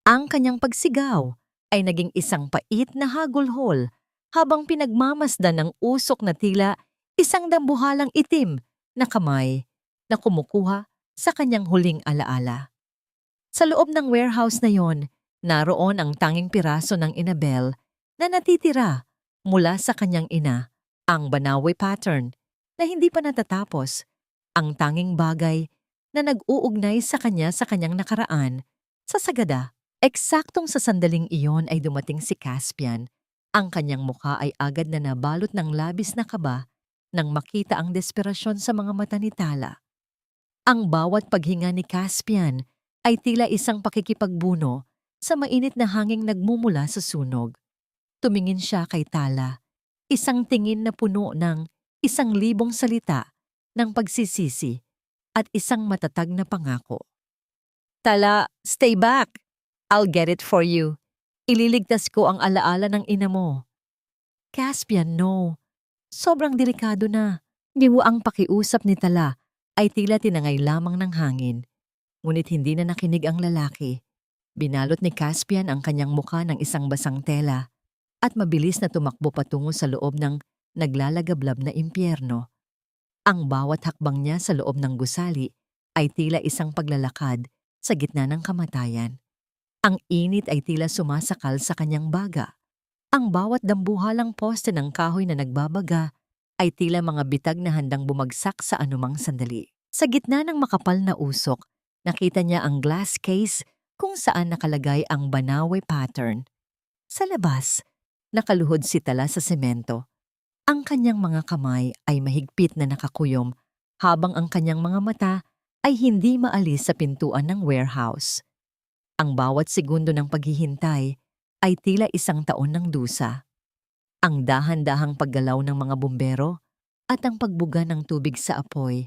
Ang kanyang pagsigaw ay naging isang pait na hagulhol habang pinagmamasdan ng usok na tila isang dambuhalang itim na kamay na kumukuha sa kanyang huling alaala. Sa loob ng warehouse na yon, naroon ang tanging piraso ng Inabel na natitira mula sa kanyang ina, ang Banawe pattern na hindi pa natatapos, ang tanging bagay na nag-uugnay sa kanyang nakaraan. Sa sagada, eksaktong sa sandaling iyon ay dumating si Caspian. Ang kanyang mukha ay agad na nabalot ng labis na kaba nang makita ang desperasyon sa mga mata ni Tala. Ang bawat paghinga ni Caspian ay tila isang pakikipagbuno sa mainit na hanging nagmumula sa sunog. Tumingin siya kay Tala, isang tingin na puno ng 1,000 salita ng pagsisisi at isang matatag na pangako. Tala, stay back! I'll get it for you. Ililigtas ko ang alaala ng ina mo. Caspian, no. Sobrang delikado na. Ang pakiusap ni Tala ay tila tinangay lamang ng hangin. Ngunit hindi na nakinig ang lalaki. Binalot ni Caspian ang kanyang mukha ng isang basang tela at mabilis na tumakbo patungo sa loob ng naglalagablab na impyerno. Ang bawat hakbang niya sa loob ng gusali ay tila isang paglalakad sa gitna ng kamatayan. Ang init ay tila sumasakal sa kanyang baga. Ang bawat dambuhalang poste ng kahoy na nagbabaga ay tila mga bitag na handang bumagsak sa anumang sandali. Sa gitna ng makapal na usok, nakita niya ang glass case kung saan nakalagay ang Banawe pattern. Sa labas, nakaluhod si Tala sa semento. Ang kanyang mga kamay ay mahigpit na nakakuyom habang ang kanyang mga mata ay hindi maalis sa pintuan ng warehouse. Ang bawat segundo ng paghihintay ay tila isang taon ng dusa. Ang dahan-dahang paggalaw ng mga bumbero at ang pagbuga ng tubig sa apoy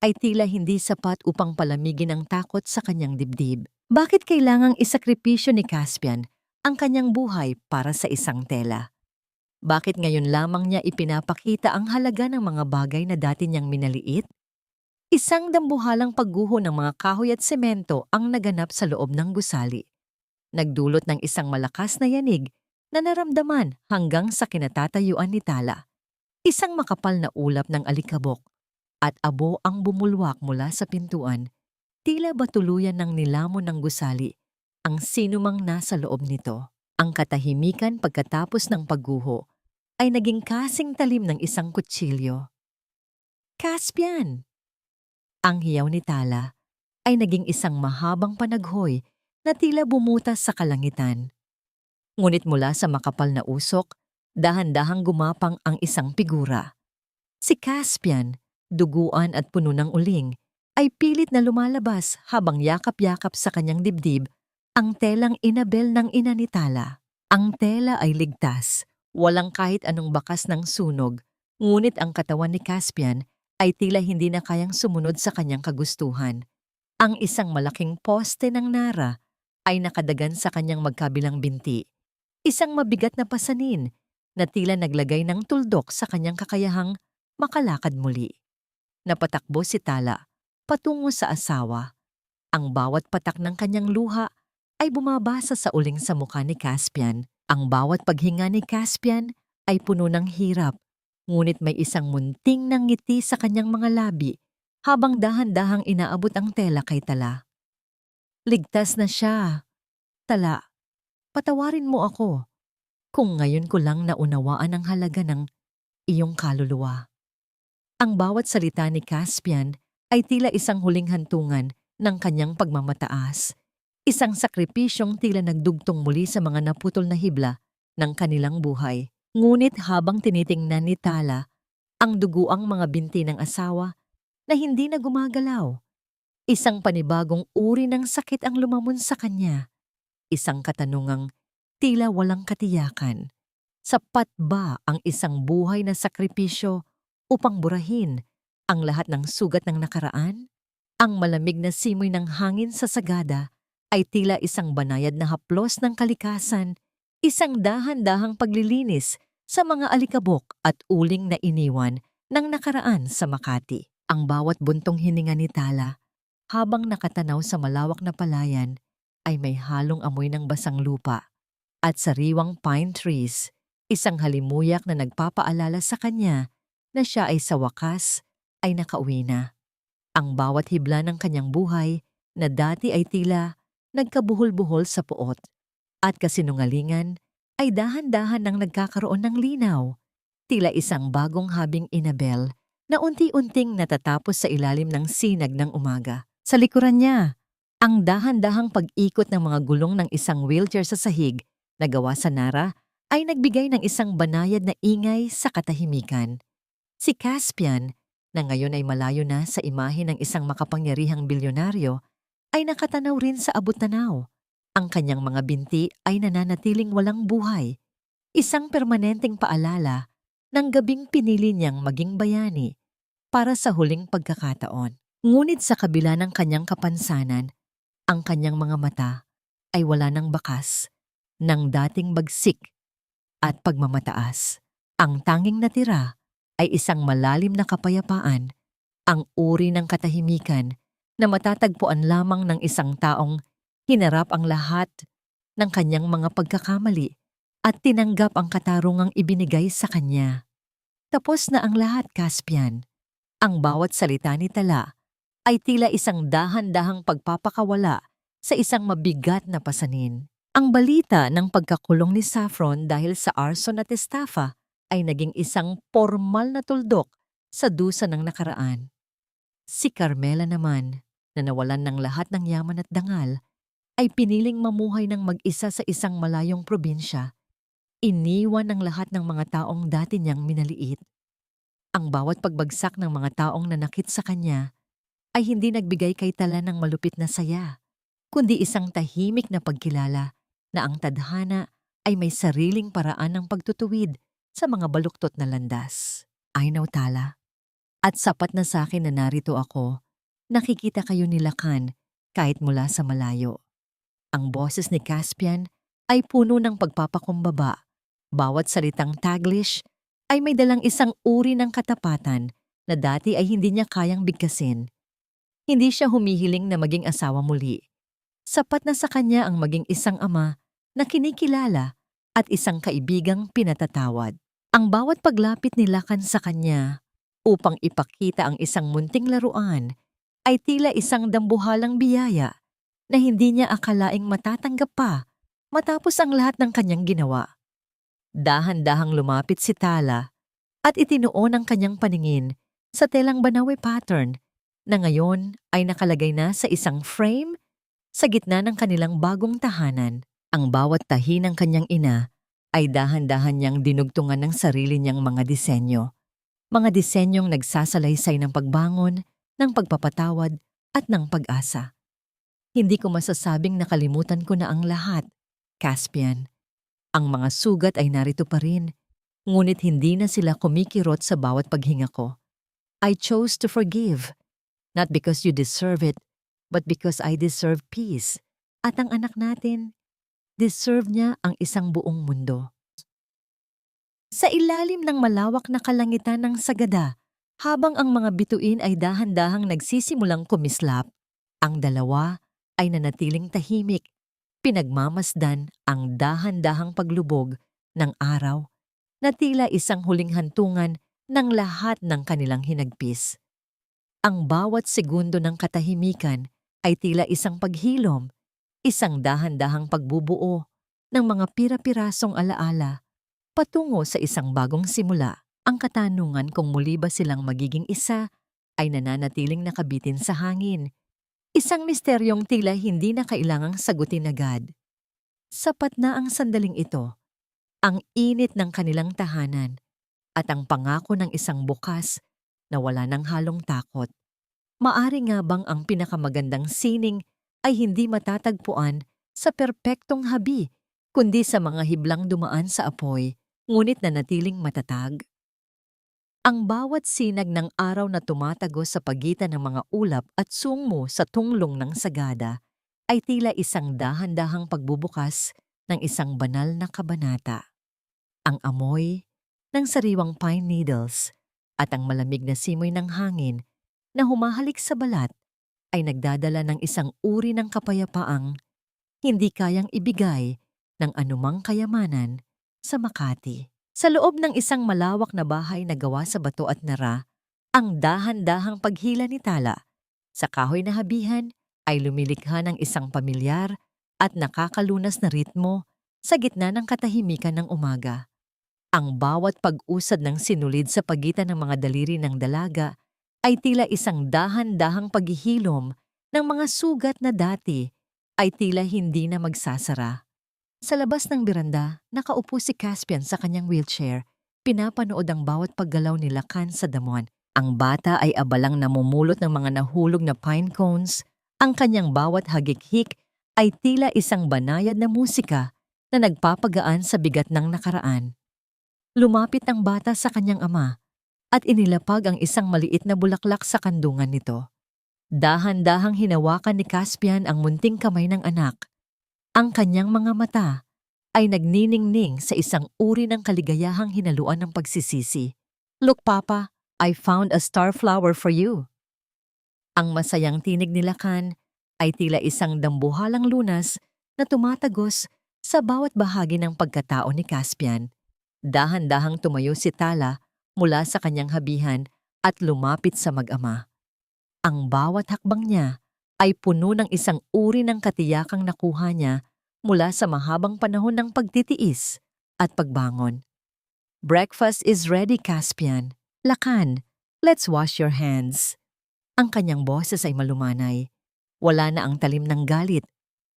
ay tila hindi sapat upang palamigin ang takot sa kanyang dibdib. Bakit kailangang isakripisyo ni Caspian ang kanyang buhay para sa isang tela? Bakit ngayon lamang niya ipinapakita ang halaga ng mga bagay na dati niyang minaliit? Isang dambuhalang pagguho ng mga kahoy at semento ang naganap sa loob ng gusali. Nagdulot ng isang malakas na yanig na naramdaman hanggang sa kinatatayuan ni Tala. Isang makapal na ulap ng alikabok at abo ang bumulwak mula sa pintuan. Tila ba tuluyan ng nilamon ng gusali ang sinumang nasa loob nito. Ang katahimikan pagkatapos ng pagguho ay naging kasing talim ng isang kutsilyo. Caspian! Ang hiyaw ni Tala ay naging isang mahabang panaghoy na tila bumutas sa kalangitan. Ngunit mula sa makapal na usok, dahan-dahang gumapang ang isang figura. Si Caspian, duguan at puno ng uling, ay pilit na lumalabas habang yakap-yakap sa kanyang dibdib ang telang inabel ng ina ni Tala. Ang tela ay ligtas, walang kahit anong bakas ng sunog, ngunit ang katawan ni Caspian ay tila hindi na kayang sumunod sa kanyang kagustuhan. Ang isang malaking poste ng nara ay nakadagan sa kanyang magkabilang binti. Isang mabigat na pasanin na tila naglagay ng tuldok sa kanyang kakayahang makalakad muli. Napatakbo si Tala patungo sa asawa. Ang bawat patak ng kanyang luha ay bumabasa sa uling sa mukha ni Caspian. Ang bawat paghinga ni Caspian ay puno ng hirap, ngunit may isang munting ng ngiti sa kanyang mga labi habang dahan-dahang inaabot ang tela kay Tala. Ligtas na siya. Tala, patawarin mo ako kung ngayon ko lang naunawaan ang halaga ng iyong kaluluwa. Ang bawat salita ni Caspian ay tila isang huling hantungan ng kanyang pagmamataas. Isang sakripisyong tila nagdugtong muli sa mga naputol na hibla ng kanilang buhay. Ngunit habang tinitingnan ni Tala ang duguang mga binti ng asawa na hindi na gumagalaw, isang panibagong uri ng sakit ang lumamon sa kanya. Isang katanungang tila walang katiyakan. Sapat ba ang isang buhay na sakripisyo upang burahin ang lahat ng sugat ng nakaraan? Ang malamig na simoy ng hangin sa sagada ay tila isang banayad na haplos ng kalikasan, isang dahan-dahang paglilinis sa mga alikabok at uling na iniwan ng nakaraan sa Makati. Ang bawat buntong hininga ni Tala habang nakatanaw sa malawak na palayan ay may halong amoy ng basang lupa at sariwang pine trees, isang halimuyak na nagpapaalala sa kanya na siya ay sa wakas ay nakauwi na. Ang bawat hibla ng kanyang buhay na dati ay tila nagkabuhol-buhol sa puot at kasinungalingan ay dahan-dahan nang nagkakaroon ng linaw, tila isang bagong habing inabel na unti-unting natatapos sa ilalim ng sinag ng umaga. Sa likuran niya, ang dahan-dahang pag-ikot ng mga gulong ng isang wheelchair sa sahig na gawa sa nara ay nagbigay ng isang banayad na ingay sa katahimikan. Si Caspian, na ngayon ay malayo na sa imahe ng isang makapangyarihang bilyonaryo, ay nakatanaw rin sa abot-tanaw. Ang kanyang mga binti ay nananatiling walang buhay, isang permanenteng paalala ng gabing pinili niyang maging bayani para sa huling pagkakataon. Ngunit sa kabila ng kanyang kapansanan, ang kanyang mga mata ay wala ng bakas ng dating bagsik at pagmamataas. Ang tanging natira ay isang malalim na kapayapaan, ang uri ng katahimikan na matatagpuan lamang ng isang taong hinarap ang lahat ng kanyang mga pagkakamali at tinanggap ang katarungang ibinigay sa kanya. Tapos na ang lahat, Caspian. Ang bawat salita ni Tala ay tila isang dahan-dahang pagpapakawala sa isang mabigat na pasanin. Ang balita ng pagkakulong ni Saffron dahil sa arson at estafa ay naging isang formal na tuldok sa dusa ng nakaraan. Si Carmela naman, na nawalan ng lahat ng yaman at dangal, ay piniling mamuhay ng mag-isa sa isang malayong probinsya. Iniwan ng lahat ng mga taong dati niyang minaliit. Ang bawat pagbagsak ng mga taong nanakit sa kanya ay hindi nagbigay kay Tala ng malupit na saya, kundi isang tahimik na pagkilala na ang tadhana ay may sariling paraan ng pagtutuwid sa mga baluktot na landas. I know, Tala. At sapat na sa akin na narito ako, nakikita kayo ni Lakan kahit mula sa malayo. Ang boses ni Caspian ay puno ng pagpapakumbaba. Bawat salitang Taglish ay may dalang isang uri ng katapatan na dati ay hindi niya kayang bigkasin. Hindi siya humihiling na maging asawa muli. Sapat na sa kanya ang maging isang ama na kinikilala at isang kaibigang pinatatawad. Ang bawat paglapit ni Lakan sa kanya upang ipakita ang isang munting laruan ay tila isang dambuhalang biyaya na hindi niya akalaing matatanggap pa matapos ang lahat ng kanyang ginawa. Dahan-dahang lumapit si Tala at itinuon ang kanyang paningin sa telang banawe pattern na ngayon ay nakalagay na sa isang frame sa gitna ng kanilang bagong tahanan. Ang bawat tahi ng kanyang ina ay dahan-dahan niyang dinugtungan ng sarili niyang mga disenyo. Mga disenyong nagsasalaysay ng pagbangon, ng pagpapatawad at ng pag-asa. Hindi ko masasabing nakalimutan ko na ang lahat, Caspian. Ang mga sugat ay narito pa rin, ngunit hindi na sila kumikirot sa bawat paghinga ko. I chose to forgive, not because you deserve it, but because I deserve peace. At ang anak natin, deserve niya ang isang buong mundo. Sa ilalim ng malawak na kalangitan ng Sagada, habang ang mga bituin ay dahan-dahang nagsisimulang kumislap, ang dalawa ay nanatiling tahimik, pinagmamasdan ang dahan-dahang paglubog ng araw na tila isang huling hantungan ng lahat ng kanilang hinagpis. Ang bawat segundo ng katahimikan ay tila isang paghilom, isang dahan-dahang pagbubuo ng mga pira-pirasong alaala patungo sa isang bagong simula. Ang katanungan kung muli ba silang magiging isa ay nananatiling nakabitin sa hangin. Isang misteryong tila hindi na kailangang sagutin agad. Sapat na ang sandaling ito, ang init ng kanilang tahanan at ang pangako ng isang bukas na wala ng halong takot. Maari nga bang ang pinakamagandang sining ay hindi matatagpuan sa perpektong habi, kundi sa mga hiblang dumaan sa apoy, ngunit nanatiling matatag? Ang bawat sinag ng araw na tumatagos sa pagitan ng mga ulap at sungmo sa tunglong ng Sagada ay tila isang dahan-dahang pagbubukas ng isang banal na kabanata. Ang amoy ng sariwang pine needles at ang malamig na simoy ng hangin na humahalik sa balat ay nagdadala ng isang uri ng kapayapaang hindi kayang ibigay ng anumang kayamanan sa Makati. Sa loob ng isang malawak na bahay na gawa sa bato at nara, ang dahan-dahang paghila ni Tala sa kahoy na habihan ay lumilikha ng isang pamilyar at nakakalunas na ritmo sa gitna ng katahimikan ng umaga. Ang bawat pag-usad ng sinulid sa pagitan ng mga daliri ng dalaga ay tila isang dahan-dahang paghihilom ng mga sugat na dati ay tila hindi na magsasara. Sa labas ng beranda, nakaupo si Caspian sa kanyang wheelchair. Pinapanood ang bawat paggalaw ni Lakan sa damuhan. Ang bata ay abalang namumulot ng mga nahulog na pine cones. Ang kanyang bawat hagikhik ay tila isang banayad na musika na nagpapagaan sa bigat ng nakaraan. Lumapit ang bata sa kanyang ama at inilapag ang isang maliit na bulaklak sa kandungan nito. Dahan-dahang hinawakan ni Caspian ang munting kamay ng anak. Ang kanyang mga mata ay nagniningning sa isang uri ng kaligayahang hinaluan ng pagsisisi. "Look, Papa, I found a star flower for you." Ang masayang tinig ni Lakan ay tila isang dambuhalang lunas na tumatagos sa bawat bahagi ng pagkatao ni Caspian. Dahan-dahang tumayo si Tala mula sa kanyang habihan at lumapit sa mag-ama. Ang bawat hakbang niya ay puno ng isang uri ng katiyakang nakuha niya mula sa mahabang panahon ng pagtitiis at pagbangon. "Breakfast is ready, Caspian. Lakan, let's wash your hands." Ang kanyang boses ay malumanay. Wala na ang talim ng galit,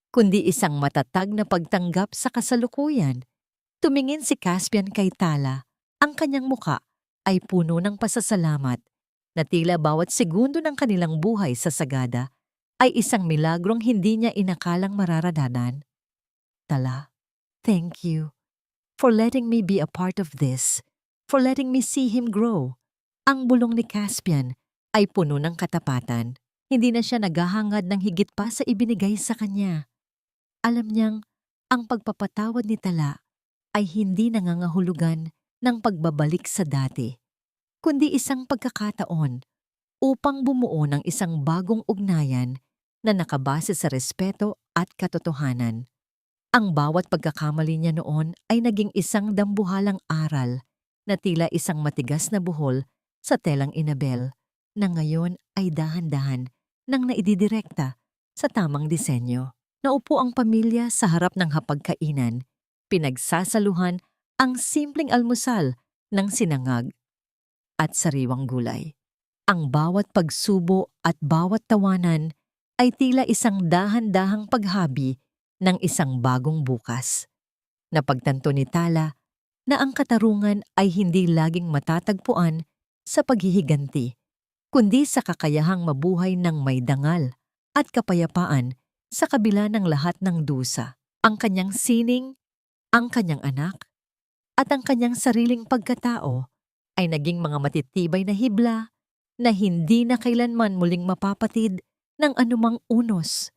kundi isang matatag na pagtanggap sa kasalukuyan. Tumingin si Caspian kay Tala. Ang kanyang muka ay puno ng pasasalamat na tila bawat segundo ng kanilang buhay sa Sagada ay isang milagrong hindi niya inakalang mararanasan. Tala, thank you for letting me be a part of this, for letting me see him grow. Ang bulong ni Caspian ay puno ng katapatan. Hindi na siya naghahangad ng higit pa sa ibinigay sa kanya. Alam niyang ang pagpapatawad ni Tala ay hindi nangangahulugan ng pagbabalik sa dati, kundi isang pagkakataon upang bumuo ng isang bagong ugnayan na nakabase sa respeto at katotohanan. Ang bawat pagkakamali niya noon ay naging isang dambuhalang aral na tila isang matigas na buhol sa telang inabel na ngayon ay dahan-dahan nang naididirekta sa tamang disenyo. Naupo ang pamilya sa harap ng hapagkainan, pinagsasaluhan ang simpleng almusal ng sinangag at sariwang gulay. Ang bawat pagsubo at bawat tawanan ay tila isang dahan-dahang paghabi ng isang bagong bukas. Napagtanto ni Tala na ang katarungan ay hindi laging matatagpuan sa paghihiganti, kundi sa kakayahang mabuhay ng may dangal at kapayapaan sa kabila ng lahat ng dusa. Ang kanyang sining, ang kanyang anak, at ang kanyang sariling pagkatao ay naging mga matitibay na hibla na hindi na kailanman muling mapapatid ng anumang unos.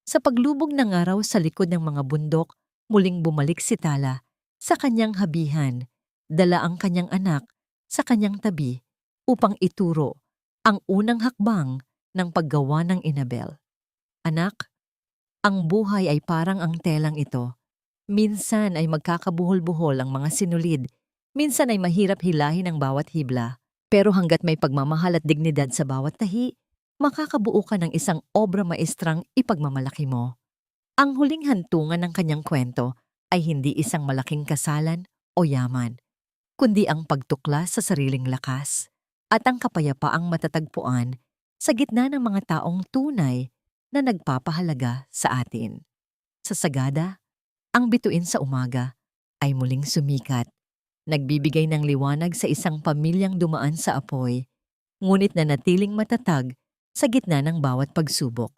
Sa paglubog ng araw sa likod ng mga bundok, muling bumalik si Tala sa kanyang habihan, dala ang kanyang anak sa kanyang tabi upang ituro ang unang hakbang ng paggawa ng inabel. Anak, ang buhay ay parang ang telang ito. Minsan ay magkakabuhol-buhol ang mga sinulid, minsan ay mahirap hilahin ang bawat hibla, pero hanggat may pagmamahal at dignidad sa bawat tahi, makakabuo ka ng isang obra maestrang ipagmamalaki mo. Ang huling hantungan ng kanyang kwento ay hindi isang malaking kasalan o yaman, kundi ang pagtuklas sa sariling lakas at ang kapayapaang matatagpuan sa gitna ng mga taong tunay na nagpapahalaga sa atin. Sa sagada, ang bituin sa umaga ay muling sumikat, nagbibigay ng liwanag sa isang pamilyang dumaan sa apoy, ngunit nanatiling matatag sa gitna ng bawat pagsubok.